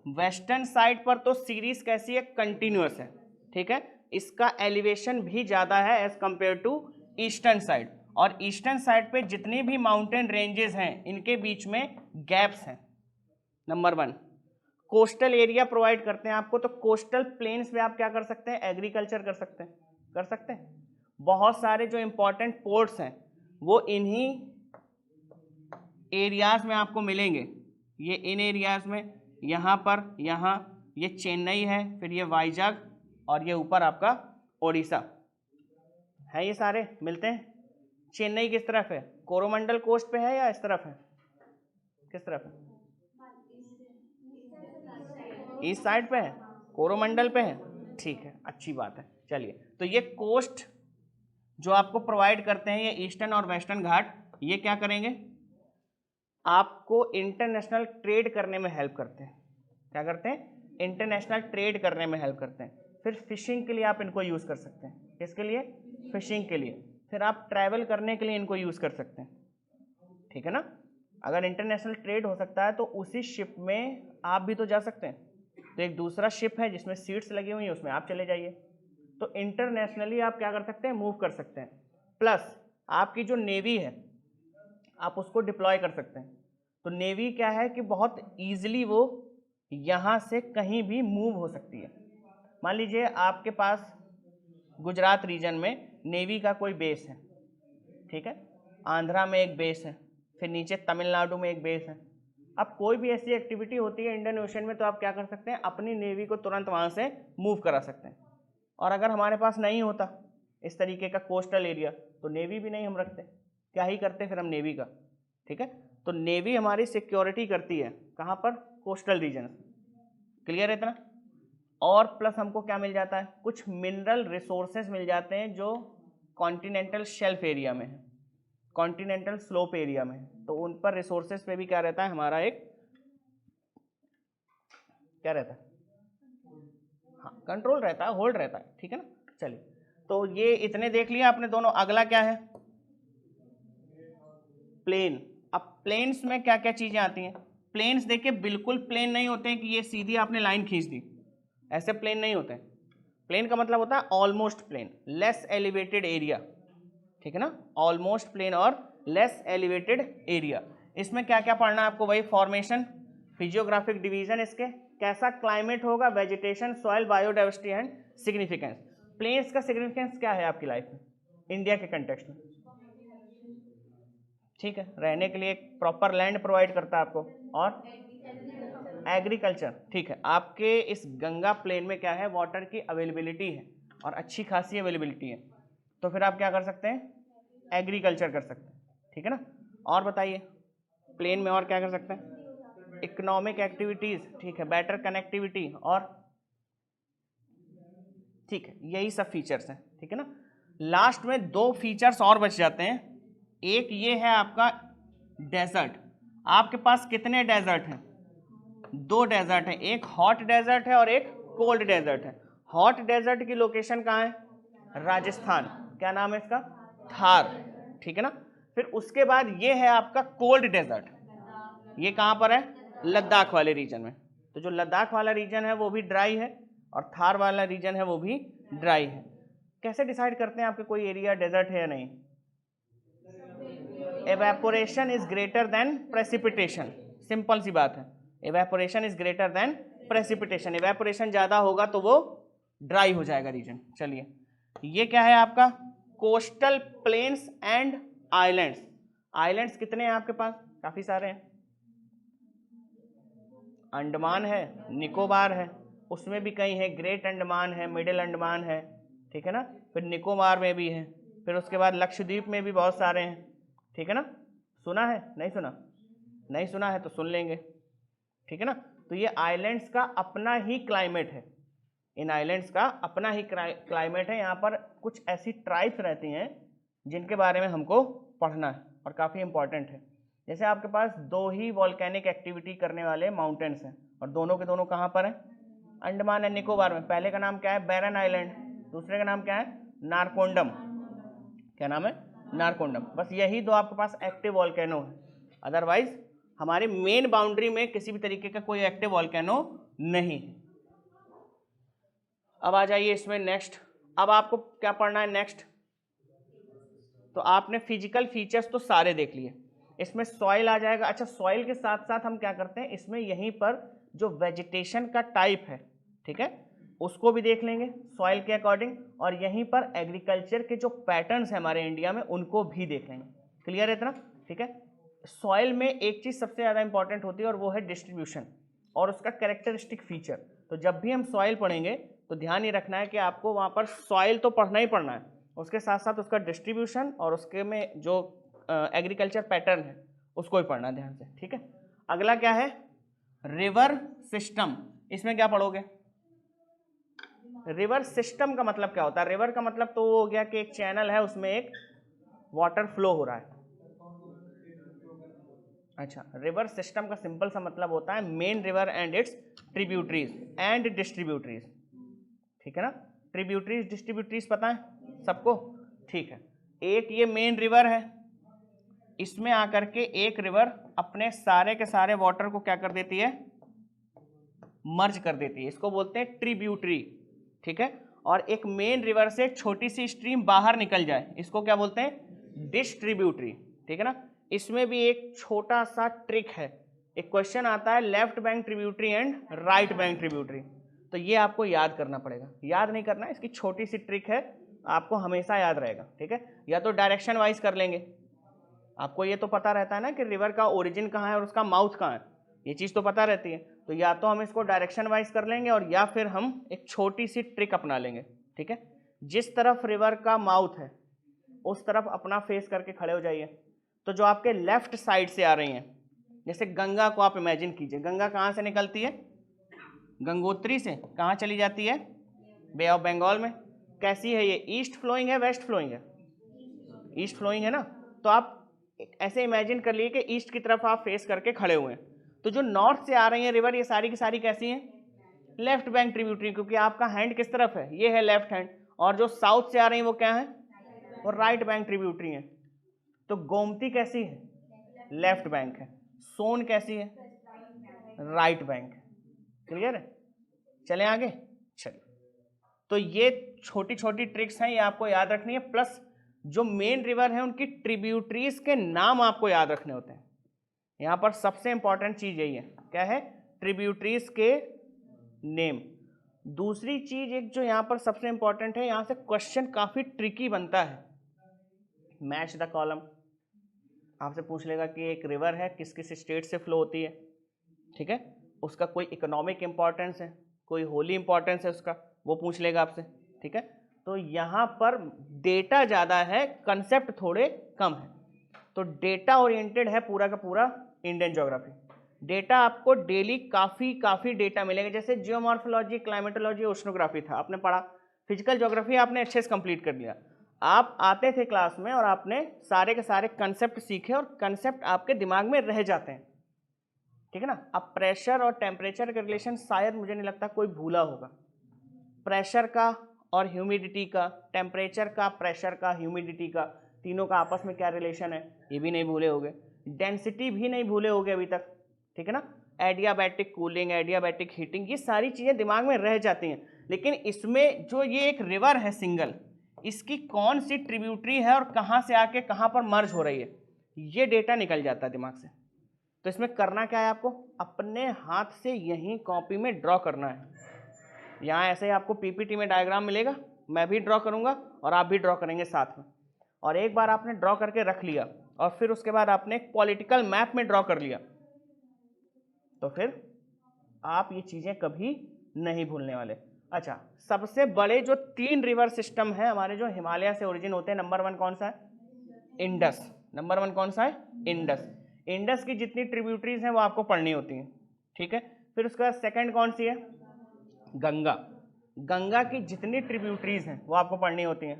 A: वेस्टर्न साइड पर तो सीरीज कैसी है? कंटिन्यूअस है। ठीक है, इसका एलिवेशन भी ज्यादा है as compare to eastern side, और ईस्टर्न साइड पे जितनी भी माउंटेन रेंजेस हैं इनके बीच में गैप्स हैं। नंबर 1, कोस्टल एरिया प्रोवाइड करते हैं आपको, तो कोस्टल प्लेन्स में आप क्या कर सकते हैं? एग्रीकल्चर कर सकते हैं, कर सकते हैं। बहुत सारे जो इंपॉर्टेंट पोर्ट्स हैं वो इन्हीं एरियाज में आपको मिलेंगे। ये इन एरियाज में, यहाँ पर, यहाँ ये चेन्नई है, फिर ये वाइजाग, और ये ऊपर आपका ओडिशा है, ये सारे मिलते हैं। चेन्नई किस तरफ है? कोरोमंडल कोस्ट पे है या इस तरफ है? किस तरफ है? ईस्ट साइड पे है, कोरोमंडल पे है। ठीक है, अच्छी बात है। चलिए, तो ये कोस्ट जो आपको प्रोवाइड करते हैं, ये ईस्टर्न और वेस्टर्न घाट, ये क्या करेंगे? आपको इंटरनेशनल ट्रेड करने में हेल्प करते हैं। क्या करते हैं? इंटरनेशनल ट्रेड करने में हेल्प करते हैं। फिर फिशिंग के लिए आप इनको यूज कर सकते हैं। किसके लिए? फिशिंग के लिए। फिर आप ट्रैवल करने के लिए इनको यूज कर सकते हैं। ठीक है ना, अगर इंटरनेशनल ट्रेड हो सकता है तो उसी शिप में आप भी तो जा सकते हैं। तो एक दूसरा शिप है जिसमें सीट्स लगी हुई हैं, उसमें आप चले जाइए। तो इंटरनेशनली आप क्या कर सकते हैं? मूव कर सकते हैं। प्लस आपकी जो नेवी है आप उसको डिप्लॉय कर सकते हैं। तो नेवी क्या है कि बहुत ईजिली वो यहाँ से कहीं भी मूव हो सकती है। मान लीजिए आपके पास गुजरात रीजन में नेवी का कोई बेस है, ठीक है, आंध्रा में एक बेस है, फिर नीचे तमिलनाडु में एक बेस है। अब कोई भी ऐसी एक्टिविटी होती है इंडियन ओशन में तो आप क्या कर सकते हैं? अपनी नेवी को तुरंत वहाँ से मूव करा सकते हैं। और अगर हमारे पास नहीं होता इस तरीके का कोस्टल एरिया तो नेवी भी नहीं हम रखते, क्या ही करते फिर हम नेवी का, ठीक है। तो नेवी हमारी सिक्योरिटी करती है कहाँ पर, कोस्टल रीजन, क्लियर है इतना। और प्लस हमको क्या मिल जाता है, कुछ मिनरल रिसोर्सेज मिल जाते हैं जो कॉन्टिनेंटल शेल्फ एरिया में है, कॉन्टिनेंटल स्लोप एरिया में है, तो उन पर रिसोर्सेज पे भी क्या रहता है हमारा एक क्या रहता है, हाँ कंट्रोल रहता है, होल्ड रहता है, ठीक है ना। चलिए तो ये इतने देख लिया आपने दोनों। अगला क्या है, प्लेन। अब प्लेन्स में क्या क्या चीजें आती हैं, प्लेन्स देखिए बिल्कुल प्लेन नहीं होते हैं कि ये सीधी आपने लाइन खींच दी, ऐसे प्लेन नहीं होते हैं। प्लेन का मतलब होता है almost plain, less elevated area, ठीक है ना, ऑलमोस्ट प्लेन और लेस एलिवेटेड एरिया। इसमें क्या क्या पढ़ना है आपको, वही फॉर्मेशन, फिजियोग्राफिक डिवीजन इसके, कैसा क्लाइमेट होगा, vegetation, soil, biodiversity and significance. Plains का सिग्निफिकेंस क्या है आपकी लाइफ में, इंडिया के कंटेक्स्ट में, ठीक है, रहने के लिए एक प्रॉपर लैंड प्रोवाइड करता है आपको, और एग्रीकल्चर, ठीक है। आपके इस गंगा प्लेन में क्या है, वाटर की अवेलेबिलिटी है और अच्छी खासी अवेलेबिलिटी है, तो फिर आप क्या कर सकते हैं, एग्रीकल्चर कर सकते हैं, ठीक है ना। और बताइए प्लेन में और क्या कर सकते हैं, इकोनॉमिक एक्टिविटीज, ठीक है, बेटर कनेक्टिविटी, और ठीक है यही सब फीचर्स हैं, ठीक है ना। लास्ट में दो फीचर्स और बच जाते हैं, एक ये है आपका डेजर्ट। आपके पास कितने डेजर्ट हैं, दो डेजर्ट है, एक हॉट डेजर्ट है और एक कोल्ड डेजर्ट है। हॉट डेजर्ट की लोकेशन कहाँ है, राजस्थान, क्या नाम है इसका, थार, ठीक है ना। फिर उसके बाद ये है आपका कोल्ड डेजर्ट, ये कहाँ पर है, लद्दाख वाले रीजन में। तो जो लद्दाख वाला रीजन है वो भी ड्राई है और थार वाला रीजन है वो भी ड्राई है। कैसे डिसाइड करते हैं आपके कोई एरिया डेजर्ट है या नहीं, evaporation is greater than precipitation, simple सी बात है, evaporation is greater than precipitation, evaporation ज्यादा होगा तो वो ड्राई हो जाएगा रीजन। चलिए ये क्या है आपका, coastal plains and islands. Islands कितने हैं आपके पास, काफी सारे हैं, अंडमान है, निकोबार है, उसमें भी कई है, ग्रेट अंडमान है, मिडिल अंडमान है, ठीक है ना, फिर निकोबार में भी है, फिर उसके बाद लक्षद्वीप में भी बहुत सारे हैं, ठीक है ना। सुना है, नहीं सुना, नहीं सुना है तो सुन लेंगे, ठीक है ना। तो ये आइलैंड्स का अपना ही क्लाइमेट है, इन आइलैंड्स का अपना ही क्लाइमेट है। यहाँ पर कुछ ऐसी ट्राइब्स रहती हैं जिनके बारे में हमको पढ़ना है और काफ़ी इंपॉर्टेंट है। जैसे आपके पास दो ही वॉल्केनिक एक्टिविटी करने वाले माउंटेन्स हैं और दोनों के दोनों कहाँ पर हैं, अंडमान एंड निकोबार में। पहले का नाम क्या है, बैरन आइलैंड, दूसरे का नाम क्या है, नारकोंडम, क्या नाम है, नारकोंडम। बस यही दो आपके पास एक्टिव वॉल्केनो है, अदरवाइज हमारे मेन बाउंड्री में किसी भी तरीके का कोई एक्टिव वॉल्केनो नहीं है। अब आ जाइए इसमें नेक्स्ट, अब आपको क्या पढ़ना है नेक्स्ट, तो आपने फिजिकल फीचर्स तो सारे देख लिए, इसमें सॉइल आ जाएगा। अच्छा सॉइल के साथ साथ हम क्या करते हैं, इसमें यहीं पर जो वेजिटेशन का टाइप है, ठीक है, उसको भी देख लेंगे सॉइल के अकॉर्डिंग, और यहीं पर एग्रीकल्चर के जो पैटर्न्स हैं हमारे इंडिया में उनको भी देख लेंगे। क्लियर है इतना, ठीक है। सॉइल में एक चीज़ सबसे ज़्यादा इंपॉर्टेंट होती है और वो है डिस्ट्रीब्यूशन और उसका कैरेक्टरिस्टिक फीचर। तो जब भी हम सॉइल पढ़ेंगे तो ध्यान ये रखना है कि आपको वहाँ पर सॉइल तो पढ़ना ही पढ़ना है, उसके साथ साथ उसका डिस्ट्रीब्यूशन और उसके में जो एग्रीकल्चर पैटर्न है उसको ही पढ़ना ध्यान से, ठीक है। अगला क्या है, रिवर सिस्टम। इसमें क्या पढ़ोगे, रिवर सिस्टम का मतलब क्या होता है, रिवर का मतलब तो वो हो गया कि एक चैनल है उसमें एक वाटर फ्लो हो रहा है। अच्छा, रिवर सिस्टम का सिंपल सा मतलब होता है main river and it's tributaries and distributaries, ठीक है ना। ट्रिब्यूटरीज डिस्ट्रीब्यूटरीज पता है सबको, ठीक है। एक ये मेन रिवर है, इसमें आकर के एक रिवर अपने सारे के सारे वाटर को क्या कर देती है, मर्ज कर देती है, इसको बोलते हैं ट्रिब्यूटरी, ठीक है। और एक मेन रिवर से एक छोटी सी स्ट्रीम बाहर निकल जाए, इसको क्या बोलते हैं, डिस्ट्रीब्यूटरी, ठीक है ना। इसमें भी एक छोटा सा ट्रिक है, एक क्वेश्चन आता है left bank tributary and right bank tributary, तो ये आपको याद करना पड़ेगा, याद नहीं करना, इसकी छोटी सी ट्रिक है, आपको हमेशा याद रहेगा, ठीक है। या तो डायरेक्शन वाइज कर लेंगे, आपको ये तो पता रहता है ना कि रिवर का ओरिजिन कहाँ है और उसका माउथ कहाँ है, ये चीज़ तो पता रहती है, तो या तो हम इसको डायरेक्शन वाइज कर लेंगे और या फिर हम एक छोटी सी ट्रिक अपना लेंगे, ठीक है। जिस तरफ रिवर का माउथ है उस तरफ अपना फेस करके खड़े हो जाइए। तो जो आपके लेफ्ट साइड से आ रही हैं, जैसे गंगा को आप इमेजिन कीजिए, गंगा कहाँ से निकलती है? गंगोत्री से। कहाँ चली जाती है? बे ऑफ बंगाल में। कैसी है ये? ईस्ट फ्लोइंग है, वेस्ट फ्लोइंग है? ईस्ट फ्लोइंग है ना। तो आप ऐसे इमेजिन कर लिए कि ईस्ट की तरफ आप फेस करके खड़े हुए हैं। तो जो नॉर्थ से आ रही है रिवर, ये सारी की सारी कैसी हैं? लेफ्ट बैंक ट्रिब्यूटरी, क्योंकि आपका हैंड किस तरफ है? ये है लेफ्ट हैंड। और जो साउथ से आ रही है वो क्या है? वो राइट बैंक ट्रिब्यूटरी है। तो गोमती कैसी है? लेफ्ट बैंक है। सोन कैसी है? Right bank. क्लियर है? चलें आगे। चलिए, तो ये छोटी छोटी ट्रिक्स हैं, ये आपको याद रखनी है। प्लस जो मेन रिवर है उनकी ट्रिब्यूटरीज के नाम आपको याद रखने होते हैं। यहाँ पर सबसे इंपॉर्टेंट चीज यही है, क्या है? ट्रिब्यूटरीज के नेम। दूसरी चीज एक जो यहाँ पर सबसे इंपॉर्टेंट है, यहाँ से क्वेश्चन काफी ट्रिकी बनता है। मैच द कॉलम आपसे पूछ लेगा कि एक रिवर है, किस किस स्टेट से फ्लो होती है, ठीक है? उसका कोई इकोनॉमिक इंपॉर्टेंस है, कोई होली इंपॉर्टेंस है उसका, वो पूछ लेगा आपसे, ठीक है? तो यहाँ पर डेटा ज़्यादा है, कंसेप्ट थोड़े कम है। तो डेटा ओरिएंटेड है पूरा का पूरा इंडियन ज्योग्राफी। डेटा आपको डेली काफ़ी डेटा मिलेगा। जैसे जियोमॉर्फोलॉजी, क्लाइमेटोलॉजी, ओशनोग्राफी था, आपने पढ़ा। फिजिकल ज्योग्राफी आपने अच्छे से कंप्लीट कर लिया। आप आते थे क्लास में और आपने सारे के सारे कंसेप्ट सीखे और कंसेप्ट आपके दिमाग में रह जाते हैं, ठीक है ना? अब प्रेशर और टेम्परेचर का रिलेशन शायद मुझे नहीं लगता कोई भूला होगा। प्रेशर का और ह्यूमिडिटी का, टेम्परेचर का, प्रेशर का, ह्यूमिडिटी का, तीनों का आपस में क्या रिलेशन है, ये भी नहीं भूले होगे। डेंसिटी भी नहीं भूले होगे अभी तक, ठीक है ना? एडियाबैटिक कूलिंग, एडियाबैटिक हीटिंग, ये सारी चीज़ें दिमाग में रह जाती हैं। लेकिन इसमें जो ये एक रिवर है सिंगल, इसकी कौन सी ट्रिब्यूटरी है और कहाँ से आके कहाँ पर मर्ज हो रही है, ये डेटा निकल जाता है दिमाग से। तो इसमें करना क्या है आपको? अपने हाथ से यहीं कॉपी में ड्रॉ करना है। यहाँ ऐसे ही आपको पीपीटी में डायग्राम मिलेगा, मैं भी ड्रॉ करूँगा और आप भी ड्रॉ करेंगे साथ में। और एक बार आपने ड्रॉ करके रख लिया और फिर उसके बाद आपने एक पॉलिटिकल मैप में ड्रॉ कर लिया, तो फिर आप ये चीज़ें कभी नहीं भूलने वाले। अच्छा, सबसे बड़े जो 3 रिवर सिस्टम है हमारे, जो हिमालय से ओरिजिन होते हैं, नंबर 1 कौन सा है? इंडस। नंबर 1 कौन सा है? इंडस। इंडस की जितनी ट्रिब्यूटरीज हैं वो आपको पढ़नी होती हैं, ठीक है? फिर उसके बाद सेकंड कौन सी है? गंगा। गंगा की जितनी ट्रिब्यूटरीज हैं वो आपको पढ़नी होती हैं,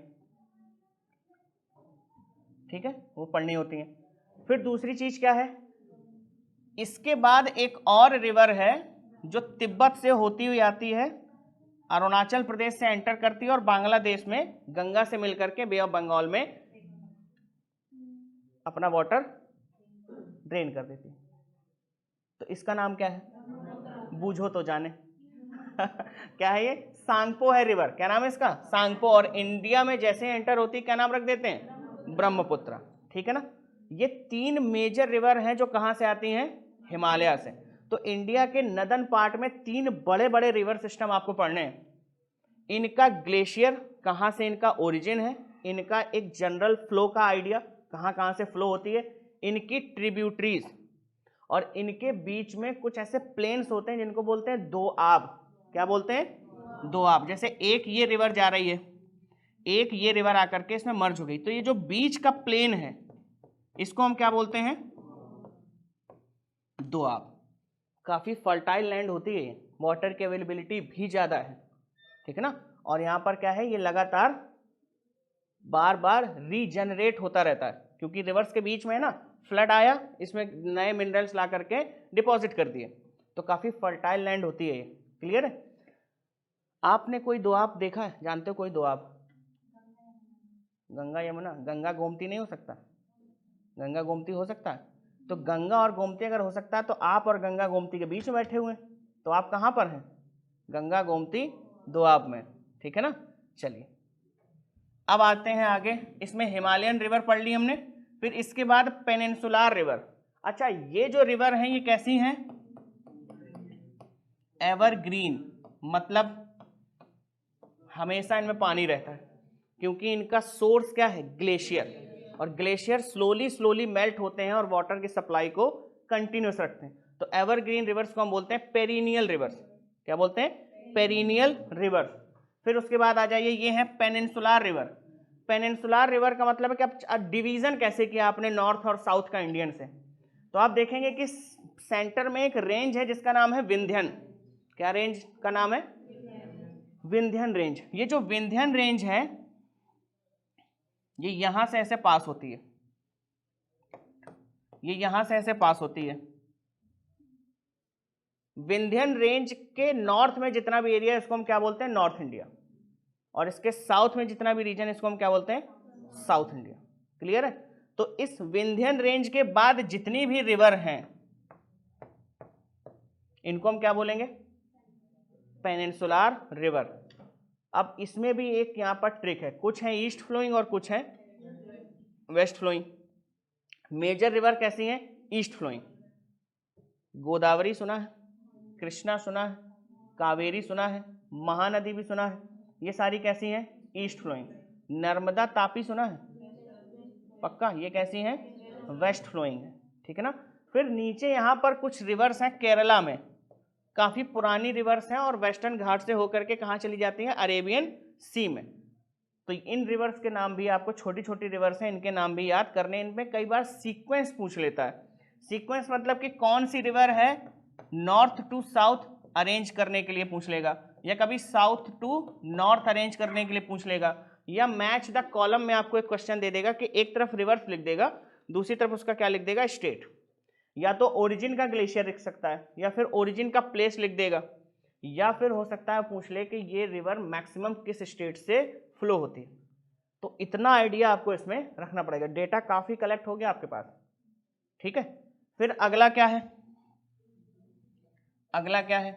A: ठीक है? वो पढ़नी होती हैं। फिर दूसरी चीज क्या है? इसके बाद एक और रिवर है जो तिब्बत से होती हुई आती है, अरुणाचल प्रदेश से एंटर करती है और बांग्लादेश में गंगा से मिलकर के बे ऑफ बंगाल में अपना वाटर ड्रेन कर देती है। तो इसका नाम क्या है? बूझो तो जाने। क्या है ये? सांगपो है रिवर। क्या नाम है इसका? सांगपो। और इंडिया में जैसे एंटर होती है क्या नाम रख देते हैं? ब्रह्मपुत्र, ठीक है ना? ये 3 मेजर रिवर हैं जो कहां से आती हैं? हिमालय से। तो इंडिया के नदन पार्ट में 3 बड़े बड़े रिवर सिस्टम आपको पढ़ने हैं। इनका ग्लेशियर, कहां से इनका ओरिजिन है, इनका एक जनरल फ्लो का आइडिया, कहां कहां से फ्लो होती है, इनकी ट्रिब्यूटरीज, और इनके बीच में कुछ ऐसे प्लेन्स होते हैं जिनको बोलते हैं दो आब। क्या बोलते हैं? दो आब। जैसे एक ये रिवर जा रही है, एक ये रिवर आकर के इसमें मर्ज हो गई, तो ये जो बीच का प्लेन है इसको हम क्या बोलते हैं? दो आब। काफी फर्टाइल लैंड होती है, वाटर की अवेलेबिलिटी भी ज्यादा है, ठीक है ना? और यहाँ पर क्या है, ये लगातार बार बार रीजनरेट होता रहता है, क्योंकि रिवर्स के बीच में है ना, फ्लड आया, इसमें नए मिनरल्स ला करके डिपॉजिट कर दिए, तो काफी फर्टाइल लैंड होती है ये। क्लियर है? आपने कोई दोआब देखा है? जानते हो कोई दोआब? गंगा यमुना। गंगा गोमती नहीं हो सकता? गंगा गोमती हो सकता है? तो गंगा और गोमती अगर हो सकता है तो आप और गंगा गोमती के बीच में बैठे हुए हैं, तो आप कहाँ पर हैं? गंगा गोमती दोआब में, ठीक है ना? चलिए अब आते हैं आगे। इसमें हिमालयन रिवर पढ़ ली हमने, फिर इसके बाद पेनिनसुलार रिवर। अच्छा, ये जो रिवर हैं ये कैसी हैं? एवरग्रीन, मतलब हमेशा इनमें पानी रहता है, क्योंकि इनका सोर्स क्या है? ग्लेशियर, और ग्लेशियर स्लोली स्लोली मेल्ट होते हैं और वाटर की सप्लाई को कंटिन्यूस रखते हैं। तो एवरग्रीन रिवर्स को हम बोलते हैं पेरिनियल रिवर्स। क्या बोलते हैं? Perennial rivers. फिर उसके बाद आ जाइए, ये है पेनिनसुलार रिवर। पेनिनसुलर रिवर का मतलब है कि अब डिवीजन कैसे किया आपने नॉर्थ और साउथ का इंडियन से। तो आप देखेंगे कि सेंटर में एक रेंज है जिसका नाम है विंध्यन। क्या रेंज का नाम है? विंध्यन रेंज। ये जो विंध्यन रेंज है ये यहां से ऐसे पास होती है, ये यहां से ऐसे पास होती है। विंध्यन रेंज के नॉर्थ में जितना भी एरिया है इसको हम क्या बोलते हैं? North India. और इसके साउथ में जितना भी रीजन है इसको हम क्या बोलते हैं? South India. क्लियर है? तो इस विंध्यन रेंज के बाद जितनी भी रिवर हैं इनको हम क्या बोलेंगे? Peninsular river. अब इसमें भी एक यहां पर ट्रिक है, कुछ है ईस्ट फ्लोइंग और कुछ है वेस्ट फ्लोइंग। मेजर रिवर कैसी हैं? East flowing. गोदावरी सुना है, कृष्णा सुना है, कावेरी सुना है, महानदी भी सुना है, ये सारी कैसी हैं? East flowing. नर्मदा तापी सुना है? पक्का? ये कैसी हैं? वेस्ट फ्लोइंग है। ठीक है ना? फिर नीचे यहाँ पर कुछ रिवर्स हैं केरला में, काफी पुरानी रिवर्स हैं और वेस्टर्न घाट से होकर के कहाँ चली जाती हैं? अरेबियन सी में। तो इन रिवर्स के नाम भी आपको, छोटी छोटी रिवर्स हैं इनके नाम भी याद करने। इनमें कई बार सीक्वेंस पूछ लेता है। सीक्वेंस मतलब कि कौन सी रिवर है नॉर्थ टू साउथ अरेंज करने के लिए पूछ लेगा, या कभी साउथ टू नॉर्थ अरेंज करने के लिए पूछ लेगा, या मैच द कॉलम में आपको एक क्वेश्चन दे देगा कि एक तरफ रिवर्स लिख देगा, दूसरी तरफ उसका क्या लिख देगा? स्टेट। या तो ओरिजिन का ग्लेशियर लिख सकता है, या फिर ओरिजिन का प्लेस लिख देगा, या फिर हो सकता है पूछ ले कि ये रिवर मैक्सिमम किस स्टेट से फ्लो होती है। तो इतना आइडिया आपको इसमें रखना पड़ेगा। डेटा काफी कलेक्ट हो गया आपके पास। ठीक है? फिर अगला क्या है? अगला क्या है?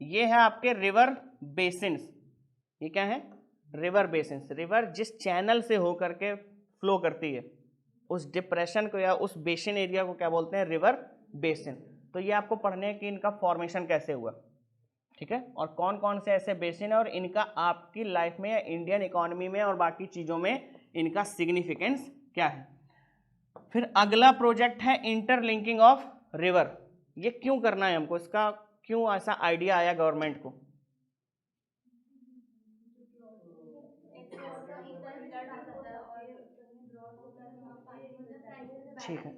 A: ये है आपके रिवर बेसिन्स। ये क्या है? River basins. रिवर जिस चैनल से होकर के फ्लो करती है उस डिप्रेशन को या उस बेसिन एरिया को क्या बोलते हैं? River basin. तो ये आपको पढ़ने की इनका फॉर्मेशन कैसे हुआ, ठीक है, और कौन कौन से ऐसे बेसिन है और इनका आपकी लाइफ में या इंडियन इकोनॉमी में और बाकी चीज़ों में इनका सिग्निफिकेंस क्या है। फिर अगला प्रोजेक्ट है इंटरलिंकिंग ऑफ रिवर। ये क्यों करना है हमको, इसका क्यों ऐसा आइडिया आया गवर्नमेंट को? ठीक है,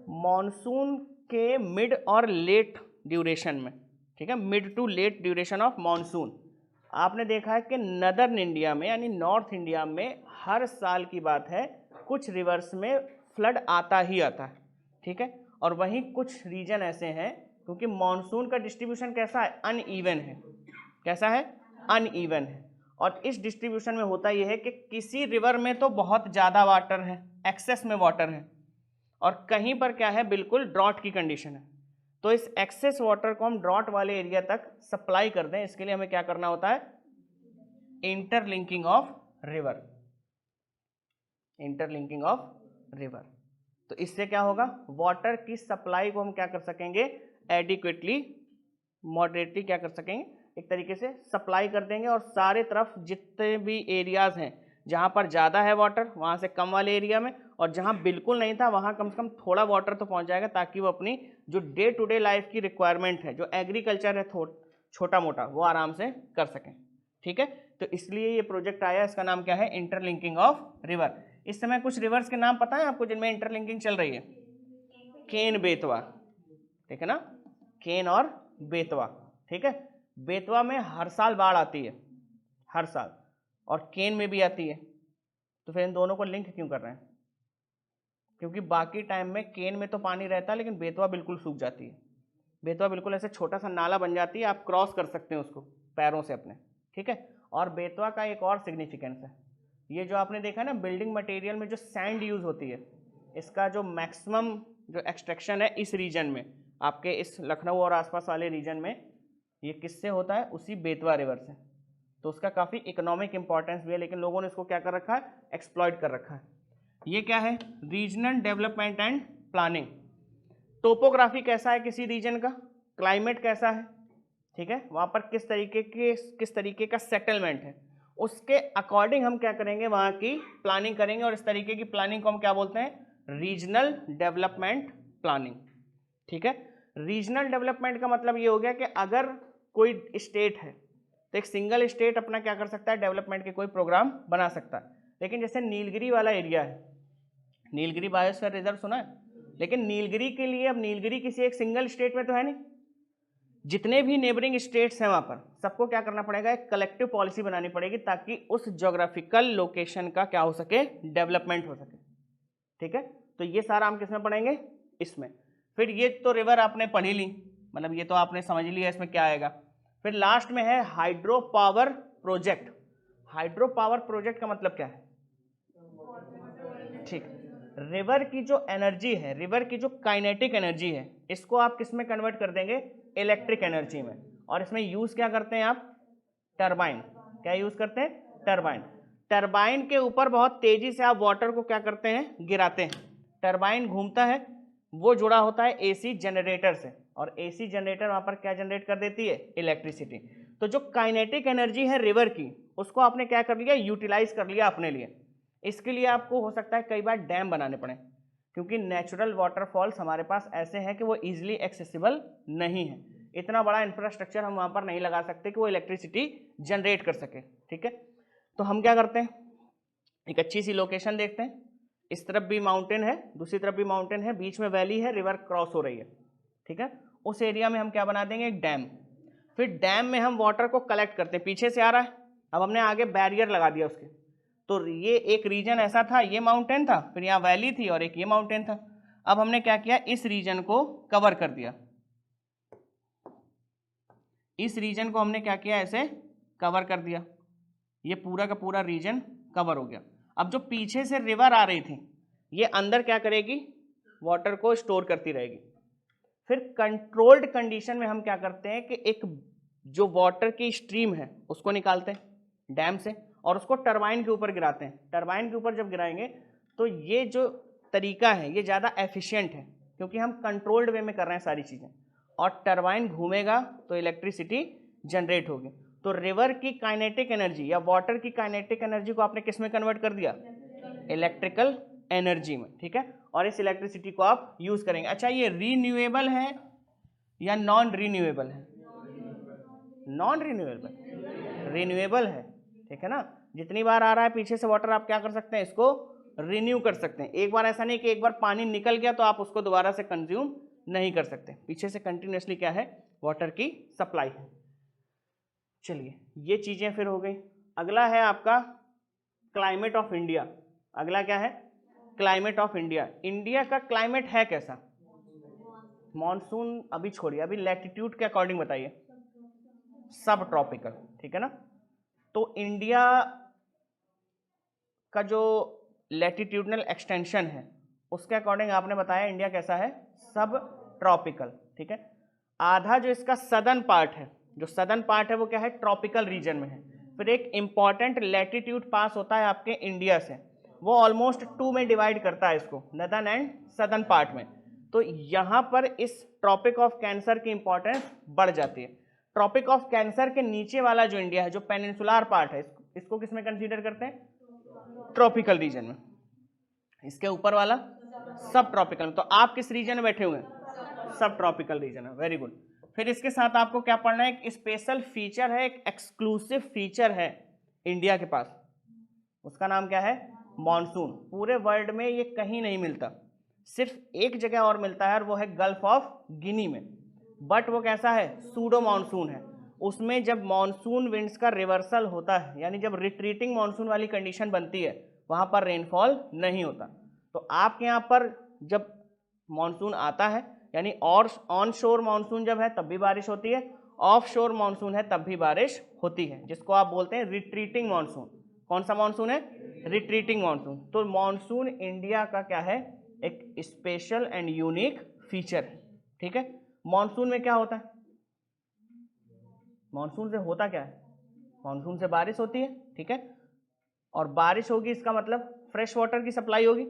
A: मॉनसून के मिड और लेट ड्यूरेशन में, ठीक है, mid to late duration of monsoon, आपने देखा है कि नदर्न इंडिया में यानी नॉर्थ इंडिया में हर साल की बात है कुछ रिवर्स में फ्लड आता ही आता है। ठीक है, और वहीं कुछ रीजन ऐसे हैं क्योंकि मॉनसून का डिस्ट्रीब्यूशन कैसा है? अनइवन है। कैसा है? अनइवन है। और इस डिस्ट्रीब्यूशन में होता यह है कि किसी रिवर में तो बहुत ज़्यादा वाटर है, एक्सेस में वाटर है, और कहीं पर क्या है? बिल्कुल ड्रॉट की कंडीशन है। तो इस एक्सेस वाटर को हम ड्रॉट वाले एरिया तक सप्लाई कर दें, इसके लिए हमें क्या करना होता है? Interlinking of river. Interlinking of river. तो इससे क्या होगा? वाटर की सप्लाई को हम क्या कर सकेंगे? एडिक्वेटली, मॉडरेटली क्या कर सकेंगे? एक तरीके से सप्लाई कर देंगे, और सारे तरफ जितने भी एरियाज हैं जहाँ पर ज़्यादा है वाटर वहाँ से कम वाले एरिया में, और जहाँ बिल्कुल नहीं था वहाँ कम से कम थोड़ा वाटर तो पहुँच जाएगा, ताकि वो अपनी जो डे टू डे लाइफ की रिक्वायरमेंट है, जो एग्रीकल्चर है छोटा मोटा, वो आराम से कर सकें। ठीक है, तो इसलिए ये प्रोजेक्ट आया, इसका नाम क्या है? Interlinking of river. इस समय कुछ रिवर्स के नाम पता है आपको जिनमें इंटरलिंकिंग चल रही है? केन, बेतवा, ठीक है ना, केन और बेतवा। ठीक है, बेतवा में हर साल बाढ़ आती है, हर साल, और केन में भी आती है। तो फिर इन दोनों को लिंक क्यों कर रहे हैं? क्योंकि बाकी टाइम में केन में तो पानी रहता है लेकिन बेतवा बिल्कुल सूख जाती है। बेतवा बिल्कुल ऐसे छोटा सा नाला बन जाती है, आप क्रॉस कर सकते हैं उसको पैरों से अपने। ठीक है, और बेतवा का एक और सिग्निफिकेंस है, ये जो आपने देखा ना बिल्डिंग मटेरियल में जो सैंड यूज होती है, इसका जो मैक्सिमम जो एक्सट्रैक्शन है इस रीजन में, आपके इस लखनऊ और आसपास वाले रीजन में, ये किससे होता है? उसी बेतवा रिवर से। तो उसका काफ़ी इकोनॉमिक इंपॉर्टेंस भी है, लेकिन लोगों ने इसको क्या कर रखा है? एक्सप्लॉइट कर रखा है। ये क्या है? Regional development and planning. Topography कैसा है किसी रीजन का, क्लाइमेट कैसा है, ठीक है, वहाँ पर किस तरीके का सेटलमेंट है, उसके अकॉर्डिंग हम क्या करेंगे? वहाँ की प्लानिंग करेंगे, और इस तरीके की प्लानिंग को हम क्या बोलते हैं? Regional development planning. ठीक है, रीजनल डेवलपमेंट का मतलब ये हो गया कि अगर कोई स्टेट है तो एक सिंगल स्टेट अपना क्या कर सकता है? डेवलपमेंट के कोई प्रोग्राम बना सकता है। लेकिन जैसे नीलगिरी वाला एरिया है, नीलगिरी बायोस्फीयर रिजर्व सुना है, लेकिन नीलगिरी के लिए अब नीलगिरी किसी एक सिंगल स्टेट में तो है नहीं, जितने भी नेबरिंग स्टेट्स हैं वहां पर सबको क्या करना पड़ेगा, एक कलेक्टिव पॉलिसी बनानी पड़ेगी ताकि उस ज्योग्राफिकल लोकेशन का क्या हो सके, डेवलपमेंट हो सके। ठीक है, तो ये सारा हम किसमें पढ़ेंगे, इसमें। फिर ये तो रिवर आपने पढ़ी ली, मतलब ये तो आपने समझ लिया इसमें क्या आएगा। फिर लास्ट में है hydro power project. Hydro power project का मतलब क्या है, ठीक, रिवर की जो एनर्जी है, रिवर की जो काइनेटिक एनर्जी है, इसको आप किस में कन्वर्ट कर देंगे, इलेक्ट्रिक एनर्जी में। और इसमें यूज क्या करते हैं आप, टरबाइन। क्या यूज करते हैं, टरबाइन। टरबाइन के ऊपर बहुत तेजी से आप वाटर को क्या करते हैं, गिराते हैं। टरबाइन घूमता है, वो जुड़ा होता है एसी जनरेटर से, और एसी जनरेटर वहां पर क्या जनरेट कर देती है, इलेक्ट्रिसिटी। तो जो काइनेटिक एनर्जी है रिवर की, उसको आपने क्या कर लिया, यूटिलाइज कर लिया अपने लिए। इसके लिए आपको हो सकता है कई बार डैम बनाने पड़े, क्योंकि नेचुरल वाटरफॉल्स हमारे पास ऐसे हैं कि वो इजीली एक्सेसिबल नहीं है। इतना बड़ा इंफ्रास्ट्रक्चर हम वहां पर नहीं लगा सकते कि वो इलेक्ट्रिसिटी जनरेट कर सके। ठीक है, तो हम क्या करते हैं, एक अच्छी सी लोकेशन देखते हैं, इस तरफ भी माउंटेन है, दूसरी तरफ भी माउंटेन है, बीच में वैली है, रिवर क्रॉस हो रही है। ठीक है, उस एरिया में हम क्या बना देंगे, एक डैम। फिर डैम में हम वाटर को कलेक्ट करते हैं, पीछे से आ रहा है, अब हमने आगे बैरियर लगा दिया उसके। तो ये एक रीजन ऐसा था, ये माउंटेन था, फिर यहाँ वैली थी और एक ये माउंटेन था। अब हमने क्या किया, इस रीजन को कवर कर दिया, इस रीजन को हमने क्या किया, ऐसे कवर कर दिया, ये पूरा का पूरा रीजन कवर हो गया। अब जो पीछे से रिवर आ रही थी, ये अंदर क्या करेगी, वाटर को स्टोर करती रहेगी। फिर कंट्रोल्ड कंडीशन में हम क्या करते हैं कि एक जो वाटर की स्ट्रीम है उसको निकालते हैं डैम से और उसको टरबाइन के ऊपर गिराते हैं। टरबाइन के ऊपर जब गिराएंगे तो ये जो तरीका है ये ज़्यादा एफिशिएंट है, क्योंकि हम कंट्रोल्ड वे में कर रहे हैं सारी चीज़ें, और टरबाइन घूमेगा तो इलेक्ट्रिसिटी जनरेट होगी। तो रिवर की काइनेटिक एनर्जी या वाटर की काइनेटिक एनर्जी को आपने किस में कन्वर्ट कर दिया, इलेक्ट्रिकल एनर्जी में। ठीक है, और इस इलेक्ट्रिसिटी को आप यूज करेंगे। अच्छा, ये रीन्यूएबल है या नॉन रीन्यूएबल है, नॉन रीन्यूएबल, रिन्यूएबल है। ठीक है ना, जितनी बार आ रहा है पीछे से वाटर, आप क्या कर सकते हैं, इसको रिन्यू कर सकते हैं। एक बार ऐसा नहीं कि एक बार पानी निकल गया तो आप उसको दोबारा से कंज्यूम नहीं कर सकते, पीछे से कंटिन्यूसली क्या है, वाटर की सप्लाई है। चलिए, ये चीजें फिर हो गई। अगला है आपका क्लाइमेट ऑफ इंडिया। अगला क्या है, क्लाइमेट ऑफ इंडिया। इंडिया का क्लाइमेट है कैसा, मॉनसून अभी छोड़िए, अभी लैटिट्यूड के अकॉर्डिंग बताइए, सब ट्रॉपिकल। ठीक है ना, तो इंडिया का जो लैटिट्यूडनल एक्सटेंशन है उसके अकॉर्डिंग आपने बताया इंडिया कैसा है, सब ट्रॉपिकल। ठीक है, आधा जो इसका सदर्न पार्ट है, जो सदर्न पार्ट है वो क्या है, ट्रॉपिकल रीजन में है। फिर एक इंपॉर्टेंट लैटिट्यूड पास होता है आपके इंडिया से, वो ऑलमोस्ट 2 में डिवाइड करता है इसको, नदर्न एंड सदर्न पार्ट में। तो यहाँ पर इस ट्रॉपिक ऑफ कैंसर की इंपॉर्टेंस बढ़ जाती है। ट्रॉपिक ऑफ कैंसर के नीचे वाला जो इंडिया है, जो पेनिनसुलर पार्ट है, इसको किसमें कंसीडर करते हैं, ट्रॉपिकल रीजन में। इसके ऊपर वाला सब ट्रॉपिकल में। तो आप किस रीजन में बैठे हुए हैं, सब ट्रॉपिकल रीजन है, वेरी गुड। फिर इसके साथ आपको क्या पढ़ना है, एक स्पेशल फीचर है, एक एक्सक्लूसिव फीचर है इंडिया के पास, उसका नाम क्या है, मॉनसून। पूरे वर्ल्ड में ये कहीं नहीं मिलता, सिर्फ एक जगह और मिलता है और वो है गल्फ ऑफ गिनी में। बट वो कैसा है, सूडो मानसून है। उसमें जब मानसून विंड्स का रिवर्सल होता है, यानी जब रिट्रीटिंग मानसून वाली कंडीशन बनती है, वहां पर रेनफॉल नहीं होता। तो आपके यहाँ पर जब मानसून आता है, यानी और ऑन शोर मानसून जब है तब भी बारिश होती है, ऑफ शोर मानसून है तब भी बारिश होती है, जिसको आप बोलते हैं रिट्रीटिंग मानसून। कौन सा मानसून है, रिट्रीटिंग मानसून। तो मानसून इंडिया का क्या है, एक स्पेशल एंड यूनिक फीचर है। ठीक है, मानसून में क्या होता है, मानसून से होता क्या है, मानसून से बारिश होती है। ठीक है, और बारिश होगी इसका मतलब फ्रेश वाटर की सप्लाई होगी,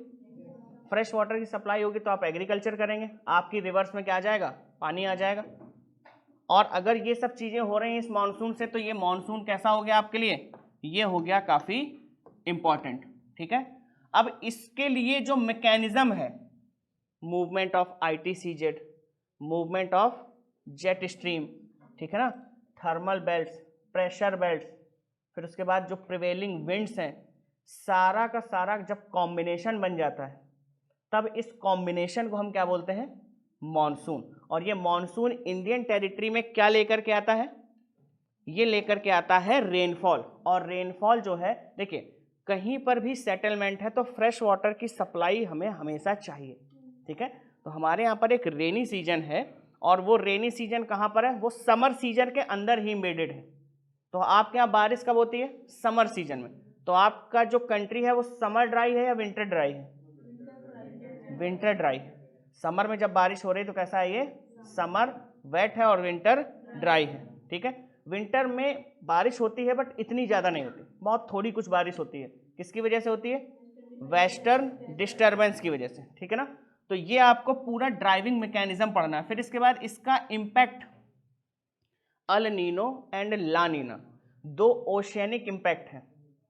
A: फ्रेश वाटर की सप्लाई होगी तो आप एग्रीकल्चर करेंगे, आपकी रिवर्स में क्या आ जाएगा, पानी आ जाएगा। और अगर ये सब चीजें हो रही हैं इस मानसून से, तो ये मानसून कैसा हो गया आपके लिए, ये हो गया काफी इंपॉर्टेंट। ठीक है, अब इसके लिए जो मैकेनिज्म है, movement of ITCZ, movement of jet stream, ठीक है ना, थर्मल बेल्ट्स, प्रेशर बेल्ट्स, फिर उसके बाद जो प्रिवेलिंग विंड्स हैं, सारा का सारा जब कॉम्बिनेशन बन जाता है तब इस कॉम्बिनेशन को हम क्या बोलते हैं, मॉनसून। और ये मॉनसून इंडियन टेरिटरी में क्या लेकर के आता है, ये लेकर के आता है रेनफॉल। और रेनफॉल जो है, देखिए कहीं पर भी सेटलमेंट है तो फ्रेश वाटर की सप्लाई हमें हमेशा चाहिए, ठीक है। तो हमारे यहाँ पर एक रेनी सीजन है और वो रेनी सीजन कहाँ पर है, वो समर सीजन के अंदर ही एम्बेडेड है। तो आपके यहाँ बारिश कब होती है, समर सीजन में। तो आपका जो कंट्री है वो समर ड्राई है या विंटर ड्राई है, विंटर ड्राई है। समर में जब बारिश हो रही है तो कैसा है, ये समर वेट है और विंटर ड्राई है, ठीक है। विंटर में बारिश होती है बट इतनी ज़्यादा नहीं होती, बहुत थोड़ी कुछ बारिश होती है। किसकी वजह से होती है, वेस्टर्न डिस्टर्बेंस की वजह से, ठीक है ना। तो ये आपको पूरा ड्राइविंग मैकेनिज्म पढ़ना है। फिर इसके बाद इसका इम्पैक्ट अल नीनो एंड ला नीना, दो ओशियनिक इम्पैक्ट है।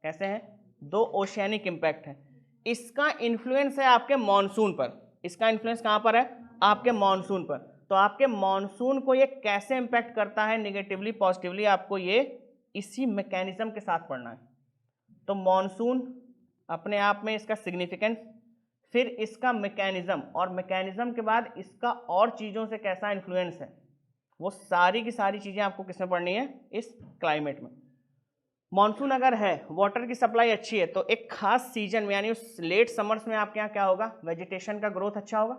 A: कैसे हैं, दो ओशियनिक इम्पैक्ट है। इसका इन्फ्लुएंस है आपके मॉनसून पर। इसका इन्फ्लुएंस कहाँ पर है, आपके मॉनसून पर। तो आपके मॉनसून को ये कैसे इम्पैक्ट करता है, निगेटिवली पॉजिटिवली, आपको ये इसी मैकेनिज्म के साथ पढ़ना है। तो मॉनसून अपने आप में इसका सिग्निफिकेंस, फिर इसका मैकेनिज्म, और मैकेनिज्म के बाद इसका और चीज़ों से कैसा इन्फ्लुएंस है, वो सारी की सारी चीज़ें आपको किसमें पढ़नी है, इस क्लाइमेट में। मॉनसून अगर है, वाटर की सप्लाई अच्छी है, तो एक खास सीजन में यानी उस लेट समर्स में आपके यहाँ क्या होगा, वेजिटेशन का ग्रोथ अच्छा होगा,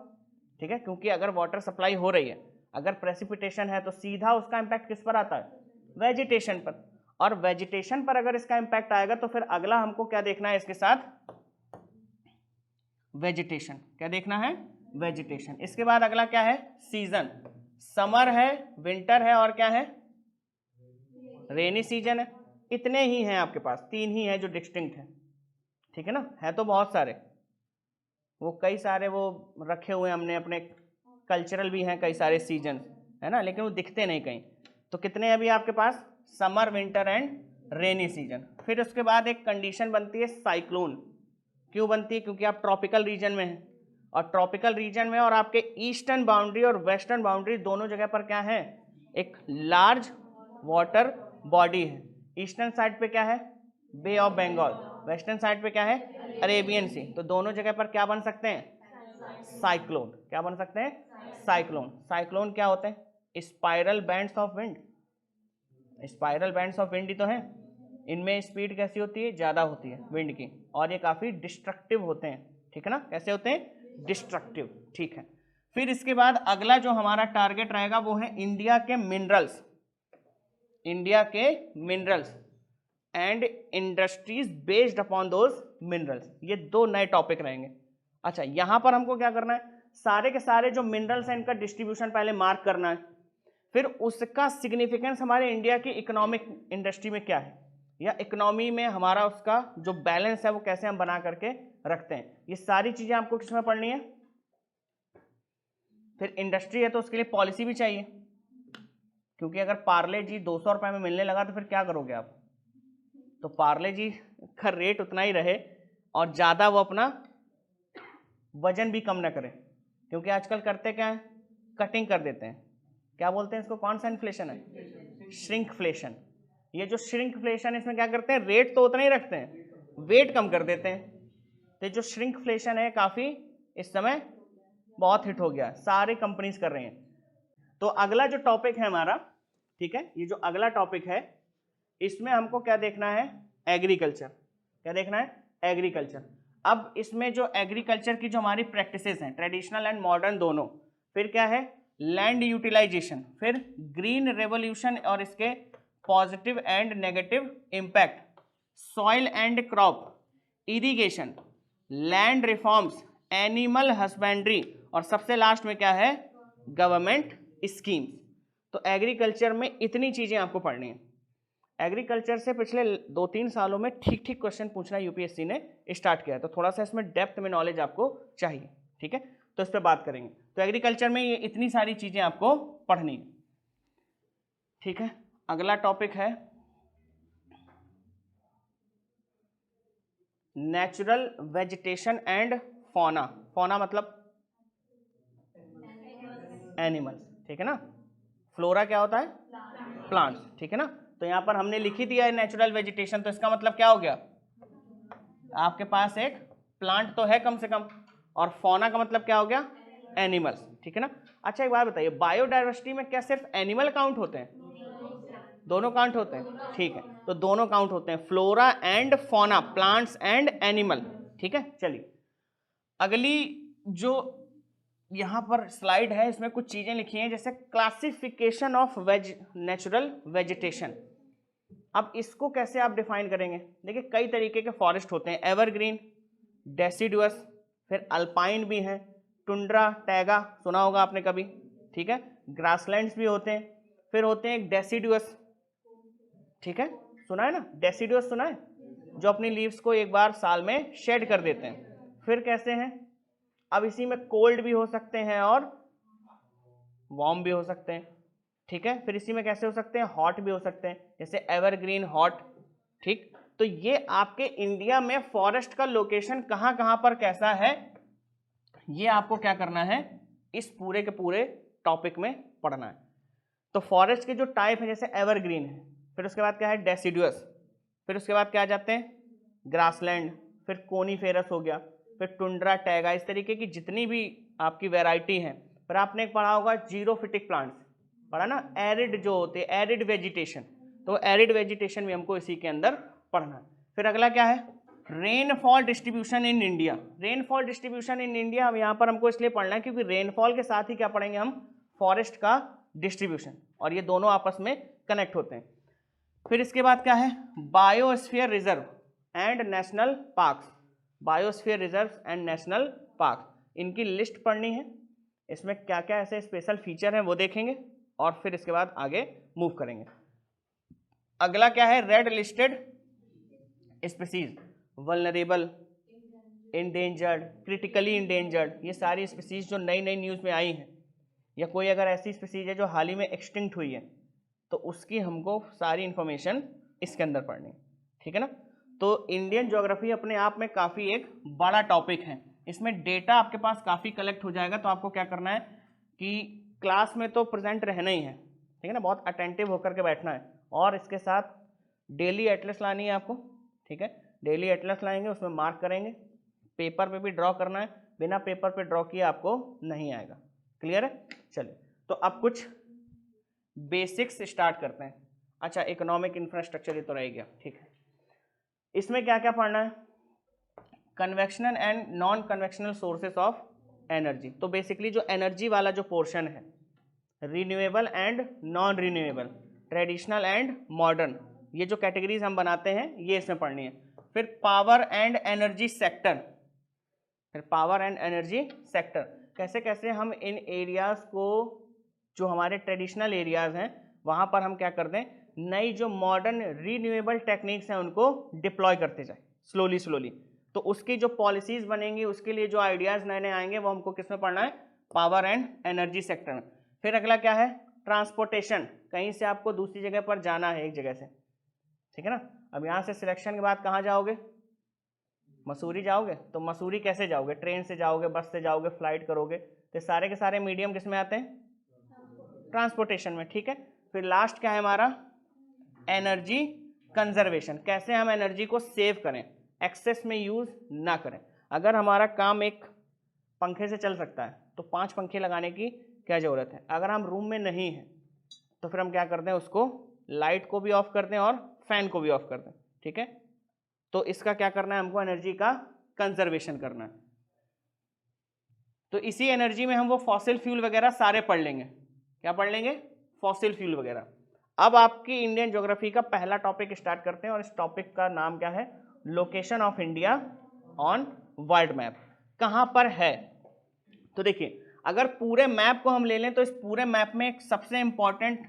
A: ठीक है। क्योंकि अगर वाटर सप्लाई हो रही है, अगर प्रेसिपिटेशन है, तो सीधा उसका इम्पैक्ट किस पर आता है, वेजिटेशन पर। और वेजिटेशन पर अगर इसका इम्पैक्ट आएगा तो फिर अगला हमको क्या देखना है इसके साथ, वेजिटेशन। क्या देखना है, वेजिटेशन। इसके बाद अगला क्या है, सीजन। समर है, विंटर है और क्या है, रेनी सीजन है। इतने ही हैं आपके पास, तीन ही हैं जो डिस्टिंक्ट हैं, ठीक है ना। है तो बहुत सारे, वो कई सारे वो रखे हुए हैं हमने अपने, कल्चरल भी हैं कई सारे सीजन, है ना, लेकिन वो दिखते नहीं कहीं। तो कितने हैं अभी आपके पास, summer winter and rainy season. फिर उसके बाद एक कंडीशन बनती है साइक्लोन। क्यों बनती है, क्योंकि आप ट्रॉपिकल रीजन में हैं, और ट्रॉपिकल रीजन में और आपके ईस्टर्न बाउंड्री और वेस्टर्न बाउंड्री दोनों जगह पर क्या है, एक लार्ज वाटर बॉडी है। ईस्टर्न साइड पे क्या है, बे ऑफ बंगाल, वेस्टर्न साइड पे क्या है, अरेबियन सी। तो दोनों जगह पर क्या बन सकते हैं, साइक्लोन। क्या बन सकते हैं, साइक्लोन। साइक्लोन क्या होते हैं, spiral bands of wind. Spiral bands of wind ही तो हैं। इनमें स्पीड कैसी होती है, ज़्यादा होती है विंड की, और ये काफ़ी डिस्ट्रक्टिव होते हैं, ठीक है ना। कैसे होते हैं, डिस्ट्रक्टिव, ठीक है। फिर इसके बाद अगला जो हमारा टारगेट रहेगा वो है इंडिया के मिनरल्स, इंडिया के minerals and industries based upon those minerals. ये दो नए टॉपिक रहेंगे। अच्छा, यहां पर हमको क्या करना है, सारे के सारे जो मिनरल्स हैं इनका डिस्ट्रीब्यूशन पहले मार्क करना है, फिर उसका सिग्निफिकेंस हमारे इंडिया की इकोनॉमिक इंडस्ट्री में क्या है, या इकोनॉमी में हमारा उसका जो बैलेंस है वो कैसे हम बना करके रखते हैं। ये सारी चीजें आपको किसमें पढ़नी है। फिर इंडस्ट्री है तो उसके लिए पॉलिसी भी चाहिए, क्योंकि अगर पार्ले जी 200 रुपए में मिलने लगा तो फिर क्या करोगे आप। तो पार्ले जी का रेट उतना ही रहे और ज़्यादा वो अपना वजन भी कम ना करें, क्योंकि आजकल करते क्या है, कटिंग कर देते हैं। क्या बोलते हैं इसको, कौन सा इन्फ्लेशन है, श्रिंकफ्लेशन। ये जो श्रिंकफ्लेशन है इसमें क्या करते हैं, रेट तो उतना ही रखते हैं, वेट कम कर देते हैं। तो जो श्रिंकफ्लेशन है काफ़ी इस समय बहुत हिट हो गया, सारी कंपनीज कर रही हैं। तो अगला जो टॉपिक है हमारा, ठीक है, ये जो अगला टॉपिक है इसमें हमको क्या देखना है, एग्रीकल्चर। क्या देखना है, एग्रीकल्चर। अब इसमें जो एग्रीकल्चर की जो हमारी प्रैक्टिसेस हैं, ट्रेडिशनल एंड मॉडर्न दोनों, फिर क्या है, लैंड यूटिलाइजेशन, फिर ग्रीन रेवोल्यूशन और इसके positive and negative impact, soil and crop, irrigation, land reforms, animal husbandry, और सबसे लास्ट में क्या है, गवर्नमेंट स्कीम्स। तो एग्रीकल्चर में इतनी चीजें आपको पढ़नी है। एग्रीकल्चर से पिछले 2-3 सालों में ठीक ठीक क्वेश्चन पूछना यूपीएससी ने स्टार्ट किया है, तो थोड़ा सा इसमें डेप्थ में नॉलेज आपको चाहिए, ठीक है। तो इस पर बात करेंगे। तो एग्रीकल्चर में ये इतनी सारी चीजें आपको पढ़नी है, ठीक है। अगला टॉपिक है natural vegetation and fauna. Fauna मतलब एनिमल्स, ठीक है ना। फ्लोरा क्या होता है, प्लांट्स, ठीक है ना। तो यहां पर हमने लिखी दिया है नेचुरल वेजिटेशन, तो इसका मतलब क्या हो गया, आपके पास एक प्लांट तो है कम से कम, और फौना का मतलब क्या हो गया, एनिमल्स, ठीक है ना। अच्छा एक बात बताइए, बायोडाइवर्सिटी में क्या सिर्फ एनिमल काउंट होते हैं, दोनों काउंट होते हैं, ठीक है, तो दोनों काउंट होते हैं, flora and fauna, plants and animal, ठीक है। चलिए अगली जो यहाँ पर स्लाइड है इसमें कुछ चीजें लिखी हैं, जैसे क्लासिफिकेशन ऑफ नेचुरल वेजिटेशन। अब इसको कैसे आप डिफाइन करेंगे, देखिए कई तरीके के फॉरेस्ट होते हैं, एवरग्रीन, डेसिडुअस, फिर अल्पाइन भी हैं, टुंड्रा, टैगा सुना होगा आपने कभी, ठीक है, ग्रासलैंड्स भी होते हैं, फिर होते हैं डेसिडुअस, ठीक है, सुना है ना, डेसिडुअस सुना है, जो अपनी लीव्स को एक बार साल में शेड कर देते हैं। फिर कैसे हैं, अब इसी में कोल्ड भी हो सकते हैं और वार्म भी हो सकते हैं, ठीक है, फिर इसी में कैसे हो सकते हैं, हॉट भी हो सकते हैं, जैसे एवरग्रीन हॉट, ठीक। तो ये आपके इंडिया में फॉरेस्ट का लोकेशन कहाँ कहाँ पर कैसा है, ये आपको क्या करना है, इस पूरे के पूरे टॉपिक में पढ़ना है। तो फॉरेस्ट के जो टाइप है, जैसे एवरग्रीन है, फिर उसके बाद क्या है, डेसिडुअस, फिर उसके बाद क्या आ जाते हैं, ग्रासलैंड, फिर कोनीफेरस हो गया, फिर टुंड्रा, टैगा, इस तरीके की जितनी भी आपकी वैरायटी है। फिर आपने एक पढ़ा होगा जीरोफिटिक प्लांट्स, पढ़ा ना, एरिड जो होते हैं, एरिड वेजिटेशन, तो एरिड वेजिटेशन भी हमको इसी के अंदर पढ़ना है। फिर अगला क्या है, rainfall distribution in India. Rainfall distribution in India अब यहाँ पर हमको इसलिए पढ़ना है क्योंकि रेनफॉल के साथ ही क्या पढ़ेंगे हम, फॉरेस्ट का डिस्ट्रीब्यूशन, और ये दोनों आपस में कनेक्ट होते हैं। फिर इसके बाद क्या है, biosphere reserve and national parks, biosphere reserve and national park, इनकी लिस्ट पढ़नी है, इसमें क्या क्या ऐसे स्पेशल फीचर हैं वो देखेंगे, और फिर इसके बाद आगे मूव करेंगे। अगला क्या है, red listed species, vulnerable, endangered, critically endangered, ये सारी स्पीसीज जो नई नई न्यूज़ में आई हैं, या कोई अगर ऐसी स्पीसीज है जो हाल ही में एक्सटिंक्ट हुई है, तो उसकी हमको सारी इंफॉर्मेशन इसके अंदर पढ़नी है, ठीक है ना। तो इंडियन ज्योग्राफी अपने आप में काफ़ी एक बड़ा टॉपिक है, इसमें डेटा आपके पास काफ़ी कलेक्ट हो जाएगा। तो आपको क्या करना है कि क्लास में तो प्रेजेंट रहना ही है, ठीक है ना, बहुत अटेंटिव होकर के बैठना है, और इसके साथ डेली एटलस लानी है आपको, ठीक है, डेली एटलस लाएंगे, उसमें मार्क करेंगे, पेपर पे भी ड्रॉ करना है, बिना पेपर पे ड्रॉ किए आपको नहीं आएगा, क्लियर है। चलिए तो अब कुछ बेसिक्स स्टार्ट करते हैं। अच्छा, इकोनॉमिक इंफ्रास्ट्रक्चर ये तो रह गया, ठीक है, इसमें क्या क्या पढ़ना है, convectional and non convectional sources of energy. तो बेसिकली जो एनर्जी वाला जो पोर्शन है, renewable and non renewable, traditional and modern, ये जो कैटेगरीज हम बनाते हैं ये इसमें पढ़नी है। फिर पावर एंड एनर्जी सेक्टर, फिर पावर एंड एनर्जी सेक्टर, कैसे कैसे हम इन एरियाज को, जो हमारे ट्रेडिशनल एरियाज हैं वहाँ पर हम क्या कर दें, नई जो मॉडर्न रीन्यूएबल टेक्निक्स हैं उनको डिप्लॉय करते जाए स्लोली स्लोली। तो उसकी जो पॉलिसीज बनेंगी, उसके लिए जो आइडियाज़ नए नए आएंगे, वो हमको किस में पढ़ना है, पावर एंड एनर्जी सेक्टर में। फिर अगला क्या है, ट्रांसपोर्टेशन, कहीं से आपको दूसरी जगह पर जाना है एक जगह से, ठीक है ना। अब यहाँ से सिलेक्शन के बाद कहाँ जाओगे, मसूरी जाओगे, तो मसूरी कैसे जाओगे, ट्रेन से जाओगे, बस से जाओगे, फ्लाइट करोगे, तो सारे के सारे मीडियम किस में आते हैं, ट्रांसपोर्टेशन में, ठीक है। फिर लास्ट क्या है हमारा, एनर्जी कंजर्वेशन, कैसे हम एनर्जी को सेव करें, एक्सेस में यूज ना करें। अगर हमारा काम एक पंखे से चल सकता है तो 5 पंखे लगाने की क्या जरूरत है, अगर हम रूम में नहीं हैं तो फिर हम क्या करते हैं, उसको लाइट को भी ऑफ कर दें और फैन को भी ऑफ कर दें, ठीक है। तो इसका क्या करना है, हमको एनर्जी का कंजर्वेशन करना है। तो इसी एनर्जी में हम वो फॉसिल फ्यूल वगैरह सारे पढ़ लेंगे, क्या पढ़ लेंगे, फॉसिल फ्यूल वगैरह। अब आपकी इंडियन ज्योग्राफी का पहला टॉपिक स्टार्ट करते हैं, और इस टॉपिक का नाम क्या है, location of India on world map, कहाँ पर है। तो देखिए अगर पूरे मैप को हम ले लें तो इस पूरे मैप में एक सबसे इंपॉर्टेंट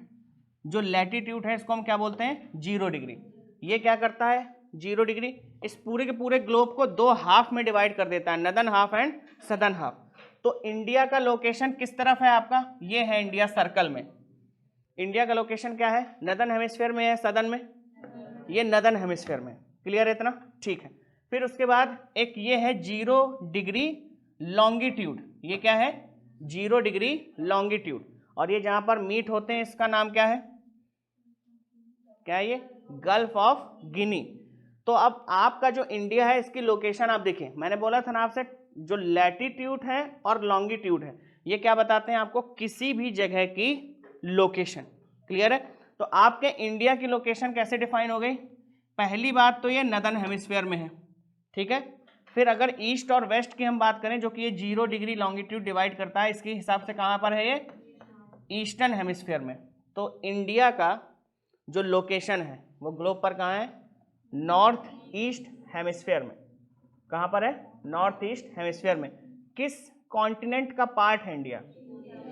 A: जो लैटिट्यूड है, इसको हम क्या बोलते हैं, 0 डिग्री। ये क्या करता है, 0 डिग्री इस पूरे के पूरे ग्लोब को 2 हाफ में डिवाइड कर देता है, northern half and southern half. तो इंडिया का लोकेशन किस तरफ है आपका, ये है इंडिया सर्कल में। इंडिया का लोकेशन क्या है, नदर्न हेमिस्फीयर में है, सदर्न में, ये नदर्न हेमिस्फीयर में, क्लियर है इतना, ठीक है। फिर उसके बाद एक ये है 0 डिग्री लॉन्गिट्यूड, ये क्या है, 0 डिग्री लॉन्गिट्यूड, और ये जहां पर मीट होते हैं इसका नाम क्या है, क्या है ये, गल्फ ऑफ गिनी। तो अब आपका जो इंडिया है इसकी लोकेशन आप देखिए, मैंने बोला था ना आपसे, जो लैटिट्यूड है और लॉन्गिट्यूड है ये क्या बताते हैं आपको, किसी भी जगह की लोकेशन। क्लियर है? तो आपके इंडिया की लोकेशन कैसे डिफाइन हो गई? पहली बात तो ये नदर्न हेमिस्फीयर में है, ठीक है। फिर अगर ईस्ट और वेस्ट की हम बात करें, जो कि ये 0 डिग्री लॉन्गिट्यूड डिवाइड करता है, इसके हिसाब से कहाँ पर है ये? ईस्टर्न हेमिस्फीयर में। तो इंडिया का जो लोकेशन है वो ग्लोब पर कहाँ है? नॉर्थ ईस्ट हेमिस्फीयर में। कहाँ पर है? नॉर्थ ईस्ट हेमिस्फीयर में। किस कॉन्टिनेंट का पार्ट है इंडिया?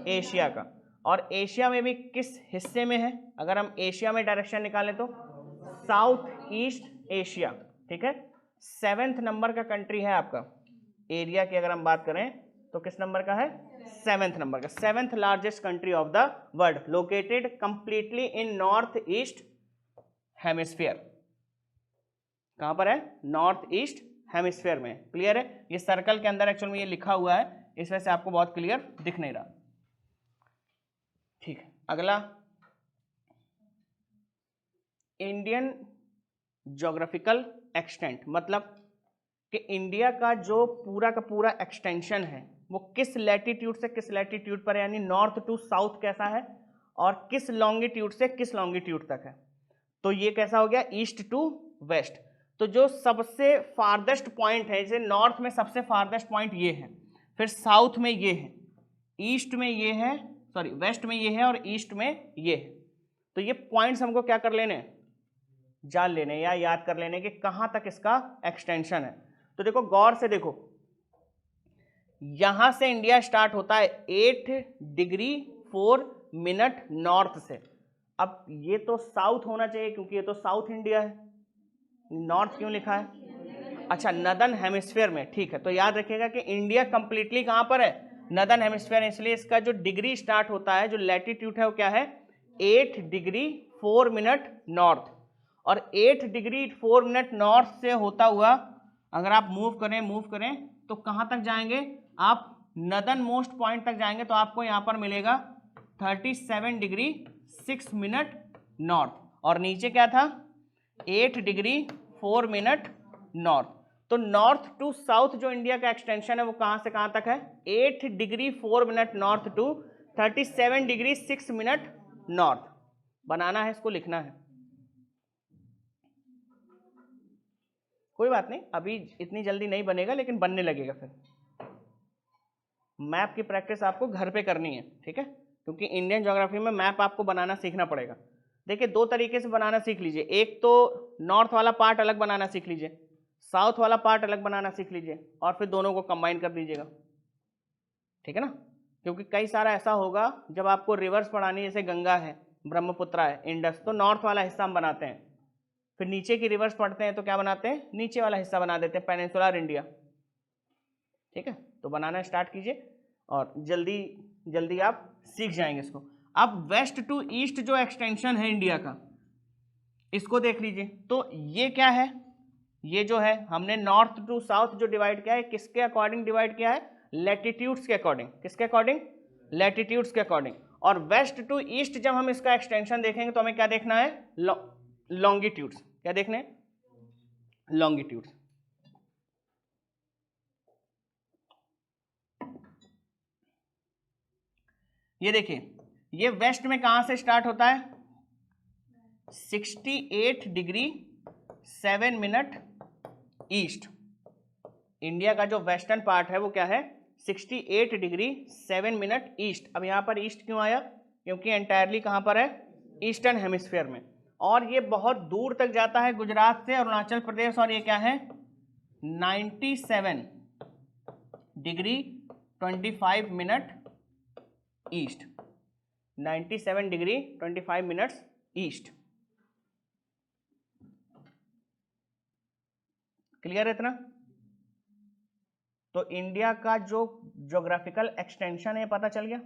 A: एशिया का। और एशिया में भी किस हिस्से में है? अगर हम एशिया में डायरेक्शन निकालें तो साउथ ईस्ट एशिया, ठीक है। 7th नंबर का कंट्री है आपका। एरिया की अगर हम बात करें तो किस नंबर का है? 7th नंबर का। 7th largest country of the world, located completely in north east hemisphere. कहां पर है? नॉर्थ ईस्ट हेमिस्फीयर में। क्लियर है? ये सर्कल के अंदर एक्चुअल में ये लिखा हुआ है, इस वजह से आपको बहुत क्लियर दिख नहीं रहा। ठीक है, अगला इंडियन ज्योग्राफिकल एक्सटेंट, मतलब कि इंडिया का जो पूरा का पूरा एक्सटेंशन है वो किस लैटिट्यूड से किस लैटिट्यूड पर है, यानी नॉर्थ टू साउथ कैसा है, और किस लॉन्गिट्यूड से किस लॉन्गिट्यूड तक है। तो ये कैसा हो गया? East to west. तो जो सबसे फारदेस्ट पॉइंट है, जैसे नॉर्थ में सबसे फारदेस्ट पॉइंट ये है, फिर साउथ में ये है, ईस्ट में ये है, सॉरी वेस्ट में ये है, और ईस्ट में ये है। तो ये पॉइंट्स हमको क्या कर लेने? जान लेने या याद कर लेने कि कहां तक इसका एक्सटेंशन है। तो देखो गौर से देखो, यहां से इंडिया स्टार्ट होता है 8 डिग्री 4 मिनट नॉर्थ से। अब ये तो साउथ होना चाहिए क्योंकि ये तो साउथ इंडिया है, नॉर्थ क्यों लिखा है? अच्छा, नदर्न हेमिस्फीयर में, ठीक है। तो याद रखिएगा कि इंडिया कंप्लीटली कहां पर है? नदर्न हेमिस्फीयर, इसलिए इसका जो डिग्री स्टार्ट होता है, जो लैटिट्यूड है वो क्या है? 8 डिग्री 4 मिनट नॉर्थ। और 8 डिग्री 4 मिनट नॉर्थ से होता हुआ अगर आप मूव करें तो कहां तक जाएंगे आप? नदर्न मोस्ट पॉइंट तक जाएंगे। तो आपको यहां पर मिलेगा 37 डिग्री 6 मिनट नॉर्थ, और नीचे क्या था? 8 डिग्री 4 मिनट नॉर्थ। तो नॉर्थ टू साउथ जो इंडिया का एक्सटेंशन है वो कहां से कहां तक है? 8 degree 4 minute north to 37 degree 6 minute north. बनाना है, इसको लिखना है। कोई बात नहीं, अभी इतनी जल्दी नहीं बनेगा, लेकिन बनने लगेगा। फिर मैप की प्रैक्टिस आपको घर पे करनी है, ठीक है, क्योंकि इंडियन ज्योग्राफी में मैप आपको बनाना सीखना पड़ेगा। देखिए, दो तरीके से बनाना सीख लीजिए। एक तो नॉर्थ वाला पार्ट अलग बनाना सीख लीजिए, साउथ वाला पार्ट अलग बनाना सीख लीजिए, और फिर दोनों को कंबाइन कर दीजिएगा, ठीक है ना। क्योंकि कई सारा ऐसा होगा जब आपको रिवर्स पढ़ानी, जैसे गंगा है, ब्रह्मपुत्र है, इंडस, तो नॉर्थ वाला हिस्सा हम बनाते हैं, फिर नीचे की रिवर्स पढ़ते हैं तो क्या बनाते हैं? नीचे वाला हिस्सा बना देते हैं, पेनिनसुलर इंडिया। ठीक है, तो बनाना स्टार्ट कीजिए और जल्दी जल्दी आप सीख जाएंगे इसको। अब वेस्ट टू ईस्ट जो एक्सटेंशन है इंडिया का, इसको देख लीजिए। तो ये क्या है? ये जो है हमने नॉर्थ टू साउथ जो डिवाइड किया है, किसके अकॉर्डिंग डिवाइड किया है? लैटिट्यूड्स के अकॉर्डिंग। किसके अकॉर्डिंग? लैटिट्यूड्स के अकॉर्डिंग। और वेस्ट टू ईस्ट जब हम इसका एक्सटेंशन देखेंगे तो हमें क्या देखना है? लॉन्गिट्यूड्स। क्या देखने हैं? लॉन्गिट्यूड्स। ये देखिए, ये वेस्ट में कहां से स्टार्ट होता है? 68 डिग्री 7 मिनट ईस्ट। इंडिया का जो वेस्टर्न पार्ट है वो क्या है? 68 डिग्री 7 मिनट ईस्ट। अब यहां पर ईस्ट क्यों आया? क्योंकि एंटायरली कहां पर है? ईस्टर्न हेमिस्फीयर में। और ये बहुत दूर तक जाता है, गुजरात से अरुणाचल प्रदेश, और ये क्या है? 97 degree 25 minute east. 97 degree 25 minutes east. Clear है इतना? तो इंडिया का जो ज्योग्राफिकल एक्सटेंशन है पता चल गया,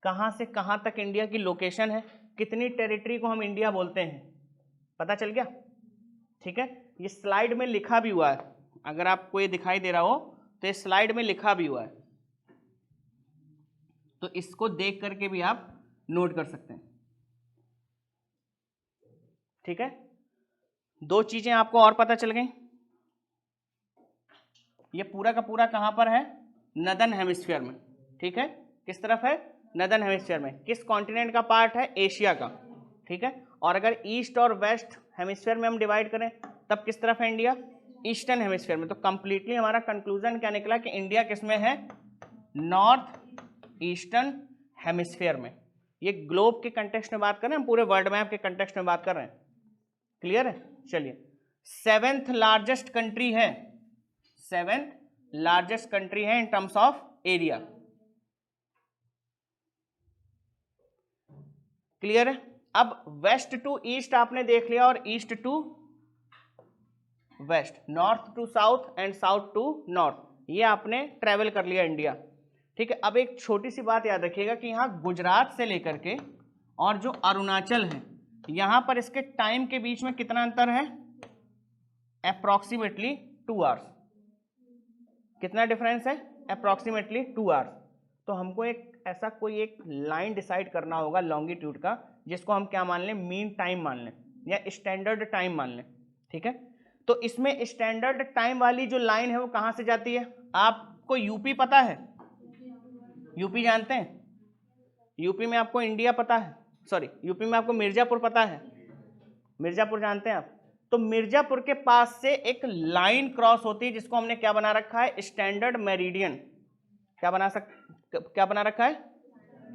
A: कहां से कहां तक इंडिया की लोकेशन है, कितनी टेरिटरी को हम इंडिया बोलते हैं, पता चल गया। ठीक है, ये स्लाइड में लिखा भी हुआ है, अगर आपको ये दिखाई दे रहा हो तो ये स्लाइड में लिखा भी हुआ है, तो इसको देख करके भी आप नोट कर सकते हैं। ठीक है, दो चीजें आपको और पता चल गई। ये पूरा का पूरा कहां पर है? नदर्न हेमिस्फीयर में। ठीक है, किस तरफ है? नदर्न हेमिस्फीयर में। किस कॉन्टिनेंट का पार्ट है? एशिया का। ठीक है, और अगर ईस्ट और वेस्ट हेमिस्फीयर में हम डिवाइड करें तब किस तरफ है इंडिया? ईस्टर्न हेमिस्फीयर में। तो कंप्लीटली हमारा कंक्लूजन क्या निकला कि इंडिया किसमें है? नॉर्थ ईस्टर्न हेमिस्फीयर में। ये ग्लोब के कंटेक्स्ट में बात कर रहे हैं, हम पूरे वर्ल्ड मैप के कंटेक्स्ट में बात कर रहे हैं। क्लियर है? चलिए, 7th लार्जेस्ट कंट्री है, 7th लार्जेस्ट कंट्री है in terms of area. Clear है? अब वेस्ट टू ईस्ट आपने देख लिया और east to west, north to south and south to north, ये आपने ट्रेवल कर लिया इंडिया। ठीक है, अब एक छोटी सी बात याद रखिएगा कि यहाँ गुजरात से लेकर के और जो अरुणाचल है, यहाँ पर इसके टाइम के बीच में कितना अंतर है? Approximately 2 hours. कितना डिफरेंस है? Approximately 2 hours. तो हमको एक ऐसा कोई एक लाइन डिसाइड करना होगा लॉन्गिट्यूड का, जिसको हम क्या मान लें? मीन टाइम मान लें या स्टैंडर्ड टाइम मान लें। ठीक है, तो इसमें स्टैंडर्ड टाइम वाली जो लाइन है वो कहाँ से जाती है? आपको यूपी पता है? यूपी जानते हैं? यूपी में आपको इंडिया पता है? सॉरी, यूपी में आपको मिर्जापुर पता है? मिर्जापुर जानते हैं आप? तो मिर्जापुर के पास से एक लाइन क्रॉस होती है जिसको हमने क्या बना रखा है? Standard meridian. क्या बना रखा है?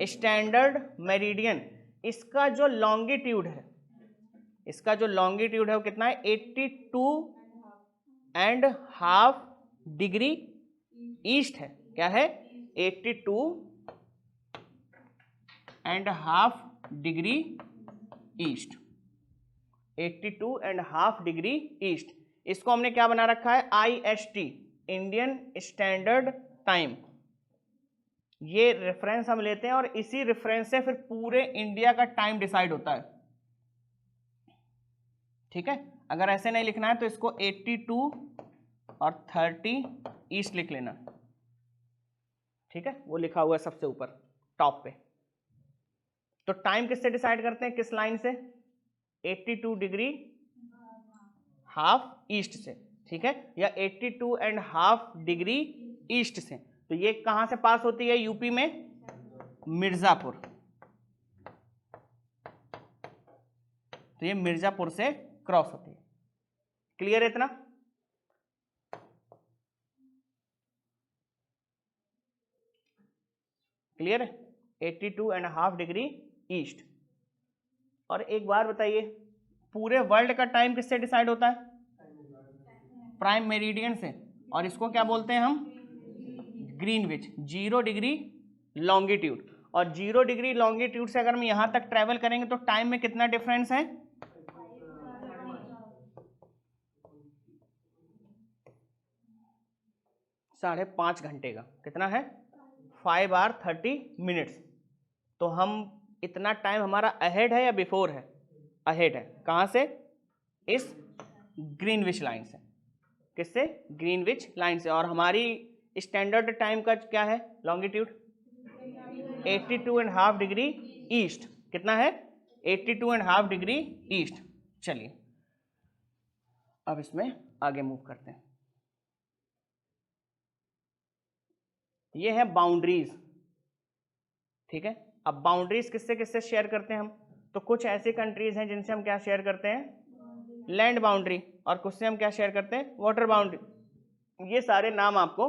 A: Standard meridian. इसका जो लॉन्गिट्यूड है, वो कितना है? 82.5 डिग्री ईस्ट है। क्या है? 82.5 डिग्री ईस्ट, 82.5 डिग्री ईस्ट। इसको हमने क्या बना रखा है? IST, Indian standard time. ये रेफरेंस हम लेते हैं और इसी रेफरेंस से फिर पूरे इंडिया का टाइम डिसाइड होता है। ठीक है, अगर ऐसे नहीं लिखना है तो इसको 82 और 30 ईस्ट लिख लेना। ठीक है, वो लिखा हुआ है सबसे ऊपर टॉप पे। तो टाइम किससे डिसाइड करते हैं? किस लाइन से? 82 डिग्री हाफ ईस्ट से। ठीक है, या 82.5 डिग्री ईस्ट से। तो ये कहां से पास होती है? यूपी में मिर्जापुर। तो ये मिर्जापुर से क्रॉस होती है। क्लियर है इतना? क्लियर है? 82.5 डिग्री ईस्ट। और एक बात बताइए, पूरे वर्ल्ड का टाइम किससे डिसाइड होता है? प्राइम मेरिडियन से। और इसको क्या बोलते हैं हम? ग्रीनविच। 0 degree longitude. और 0 डिग्री लॉन्गिट्यूड से अगर हम यहां तक ट्रेवल करेंगे तो टाइम में कितना डिफरेंस है? 5.5 घंटे का। कितना है? 5 hours 30 minutes। तो हम इतना टाइम हमारा अहेड है या बिफोर है? अहेड है। कहां से? इस ग्रीनविच लाइन से। किससे? ग्रीनविच लाइन से। और हमारी स्टैंडर्ड टाइम का क्या है? Longitude 82.5 degree east. कितना है? 82.5 डिग्री ईस्ट। चलिए, अब इसमें आगे मूव करते हैं। ये है बाउंड्रीज। ठीक है, अब बाउंड्रीज किससे किससे शेयर करते हैं हम? तो कुछ ऐसी कंट्रीज हैं जिनसे हम क्या शेयर करते हैं? Land boundary. और कुछ से हम क्या शेयर करते हैं? Water boundary. ये सारे नाम आपको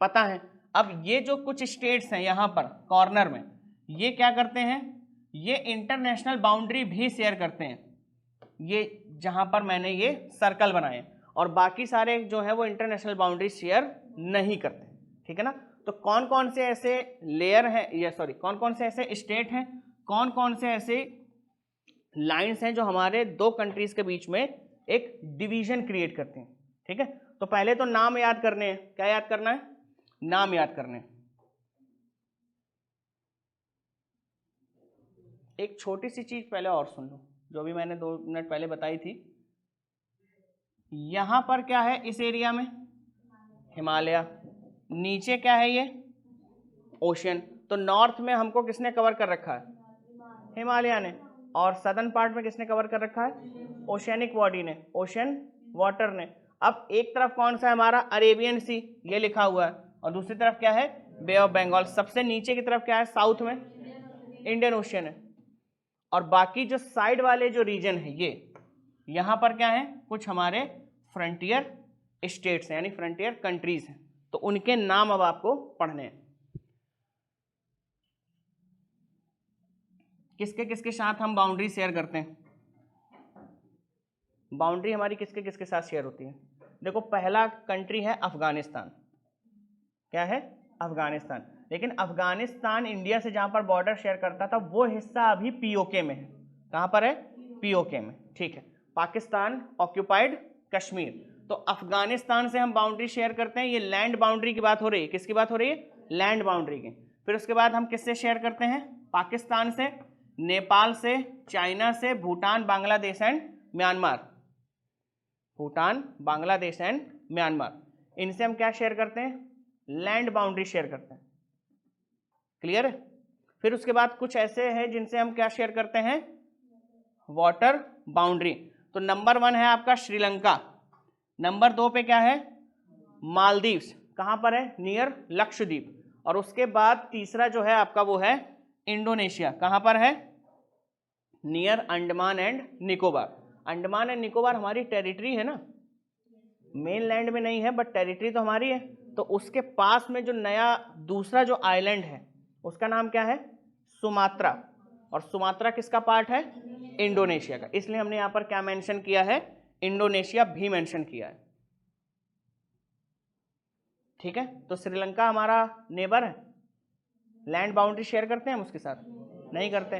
A: पता है। अब ये जो कुछ स्टेट्स हैं यहाँ पर कॉर्नर में, ये क्या करते हैं? ये इंटरनेशनल बाउंड्री भी शेयर करते हैं। ये जहां पर मैंने ये सर्कल बनाए, और बाकी सारे जो है वो इंटरनेशनल बाउंड्री शेयर नहीं करते। ठीक है ना? तो कौन कौन से ऐसे लेयर हैं, या सॉरी, कौन कौन से ऐसे स्टेट हैं, कौन कौन से ऐसे लाइंस हैं जो हमारे दो कंट्रीज के बीच में एक डिवीजन क्रिएट करते हैं? ठीक है, तो पहले तो नाम याद करने हैं। क्या याद करना है? नाम याद करने। एक छोटी सी चीज पहले और सुन लो, जो भी मैंने 2 मिनट पहले बताई थी। यहां पर क्या है? इस एरिया में हिमालय। नीचे क्या है? ये ओशियन। तो नॉर्थ में हमको किसने कवर कर रखा है? हिमालय ने। और सदर्न पार्ट में किसने कवर कर रखा है? ओशियनिक बॉडी ने, ओशन वाटर ने। अब एक तरफ कौन सा है हमारा, अरेबियन सी, ये लिखा हुआ है, और दूसरी तरफ क्या है, बे ऑफ बंगाल। सबसे नीचे की तरफ क्या है, साउथ में इंडियन ओशियन है, और बाकी जो साइड वाले जो रीजन है ये, यहाँ पर क्या है, कुछ हमारे फ्रंटियर स्टेट्स हैं, यानी फ्रंटियर कंट्रीज हैं, तो उनके नाम अब आपको पढ़ने हैं। किसके किसके साथ हम बाउंड्री शेयर करते हैं, बाउंड्री हमारी किसके किसके साथ शेयर होती है। देखो पहला कंट्री है अफगानिस्तान, क्या है, अफगानिस्तान। लेकिन अफगानिस्तान इंडिया से जहां पर बॉर्डर शेयर करता था वो हिस्सा अभी पीओके में है। कहां पर है, पीओके में, ठीक है। पाकिस्तान ऑक्यूपाइड कश्मीर, तो अफगानिस्तान से हम बाउंड्री शेयर करते हैं, ये लैंड बाउंड्री की बात हो रही है। किसकी बात हो रही है, लैंड बाउंड्री की। फिर उसके बाद हम किससे शेयर करते हैं, पाकिस्तान से, नेपाल से, चाइना से, Bhutan, Bangladesh and Myanmar. Bhutan, Bangladesh and Myanmar, इनसे हम क्या शेयर करते हैं, लैंड बाउंड्री शेयर करते हैं। क्लियर है। फिर उसके बाद कुछ ऐसे हैं जिनसे हम क्या शेयर करते हैं, वाटर बाउंड्री। तो नंबर 1 है आपका श्रीलंका, नंबर 2 पे क्या है, मालदीव्स, कहां पर है, नियर लक्षद्वीप, और उसके बाद तीसरा जो है आपका वो है इंडोनेशिया, कहां पर है, near Andaman and Nicobar. Andaman and Nicobar हमारी टेरिटरी है ना, मेन लैंड में नहीं है बट टेरिटरी तो हमारी है। तो उसके पास में जो नया दूसरा जो आइलैंड है उसका नाम क्या है, सुमात्रा, और सुमात्रा किसका पार्ट है, इंडोनेशिया का, इसलिए हमने यहां पर क्या मेंशन किया है, इंडोनेशिया भी मेंशन किया है। ठीक है, तो श्रीलंका हमारा नेबर है, लैंड बाउंड्री शेयर करते हैं हम उसके साथ, नहीं करते।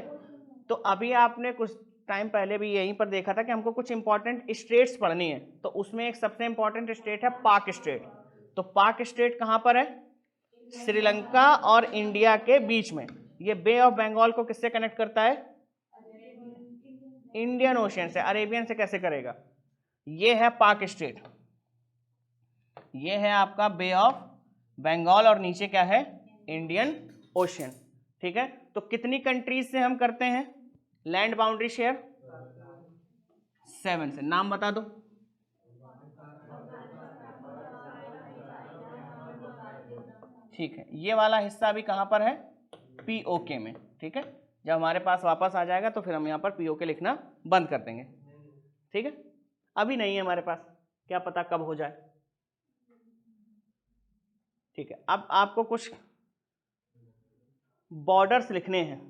A: तो अभी आपने कुछ टाइम पहले भी यहीं पर देखा था कि हमको कुछ इंपॉर्टेंट स्टेट्स पढ़नी है, तो उसमें एक सबसे इंपॉर्टेंट स्टेट है पाक स्टेट। तो पाक स्टेट कहां पर है, श्रीलंका और इंडिया के बीच में। ये बे ऑफ बंगाल को किससे कनेक्ट करता है, इंडियन ओशियन से, अरेबियन से कैसे करेगा। ये है पाक स्टेट, ये है आपका बे ऑफ बंगाल, और नीचे क्या है, इंडियन ओशियन। ठीक है, तो कितनी कंट्रीज से हम करते हैं लैंड बाउंड्री शेयर, 7 से। नाम बता दो, ठीक है। ये वाला हिस्सा अभी कहां पर है, पीओके में। ठीक है, जब हमारे पास वापस आ जाएगा तो फिर हम यहां पर पीओके लिखना बंद कर देंगे। ठीक है, अभी नहीं है हमारे पास, क्या पता कब हो जाए। ठीक है, अब आपको कुछ बॉर्डर्स लिखने हैं।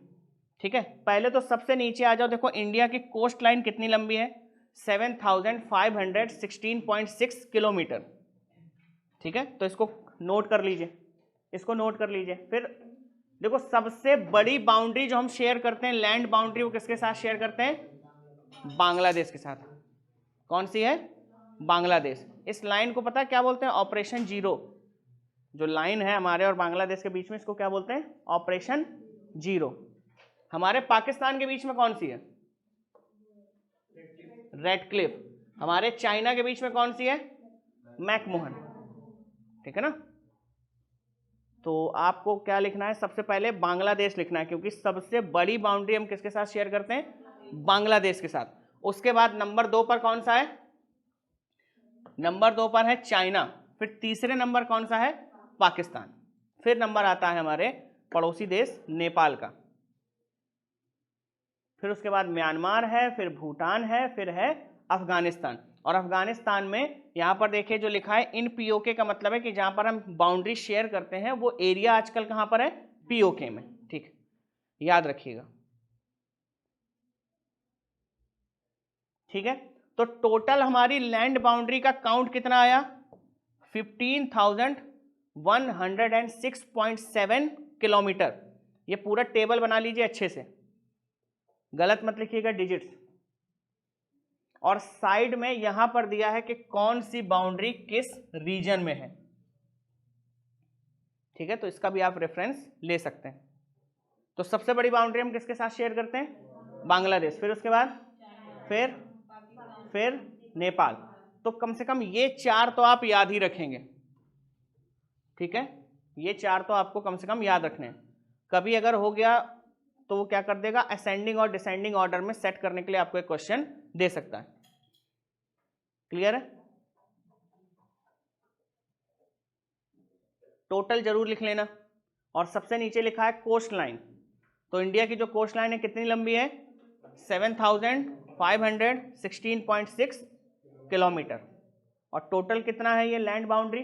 A: ठीक है, पहले तो सबसे नीचे आ जाओ, देखो इंडिया की कोस्ट लाइन कितनी लंबी है, 7516.6 किलोमीटर। ठीक है, तो इसको नोट कर लीजिए, इसको नोट कर लीजिए। फिर देखो सबसे बड़ी बाउंड्री जो हम शेयर करते हैं, लैंड बाउंड्री, वो किसके साथ शेयर करते हैं, बांग्लादेश के साथ। कौन सी है, बांग्लादेश। इस लाइन को पता है क्या बोलते हैं, ऑपरेशन जीरो। जो लाइन है हमारे और बांग्लादेश के बीच में, इसको क्या बोलते हैं, ऑपरेशन जीरो। हमारे पाकिस्तान के बीच में कौन सी है, रेड क्लिफ। हमारे चाइना के बीच में कौन सी है, मैकमोहन। ठीक है ना, तो आपको क्या लिखना है, सबसे पहले बांग्लादेश लिखना है, क्योंकि सबसे बड़ी बाउंड्री हम किसके साथ शेयर करते हैं, बांग्लादेश के साथ। उसके बाद नंबर 2 पर कौन सा है, नंबर 2 पर है चाइना। फिर तीसरे नंबर कौन सा है, पाकिस्तान। फिर नंबर आता है हमारे पड़ोसी देश नेपाल का। फिर उसके बाद म्यांमार है, फिर भूटान है, फिर है अफगानिस्तान। और अफगानिस्तान में यहां पर देखिए जो लिखा है इन पीओके का मतलब है कि जहां पर हम बाउंड्री शेयर करते हैं वो एरिया आजकल कहां पर है, पीओके में। ठीक, याद रखिएगा। ठीक है, तो टोटल हमारी लैंड बाउंड्री का काउंट कितना आया, 15,106.7 किलोमीटर। ये पूरा टेबल बना लीजिए अच्छे से, गलत मत लिखिएगा डिजिट्स। और साइड में यहां पर दिया है कि कौन सी बाउंड्री किस रीजन में है। ठीक है, तो इसका भी आप रेफरेंस ले सकते हैं। तो सबसे बड़ी बाउंड्री हम किसके साथ शेयर करते हैं, बांग्लादेश। फिर उसके बाद फिर नेपाल। तो कम से कम ये 4 तो आप याद ही रखेंगे। ठीक है, ये 4 तो आपको कम से कम याद रखने हैं। कभी अगर हो गया तो वो क्या कर देगा, असेंडिंग और डिसेंडिंग ऑर्डर में सेट करने के लिए आपको एक क्वेश्चन दे सकता है। क्लियर है? टोटल जरूर लिख लेना। और सबसे नीचे लिखा है कोस्ट लाइन, तो इंडिया की जो कोस्ट लाइन है कितनी लंबी है? 7516.6 किलोमीटर। और टोटल कितना है ये लैंड बाउंड्री?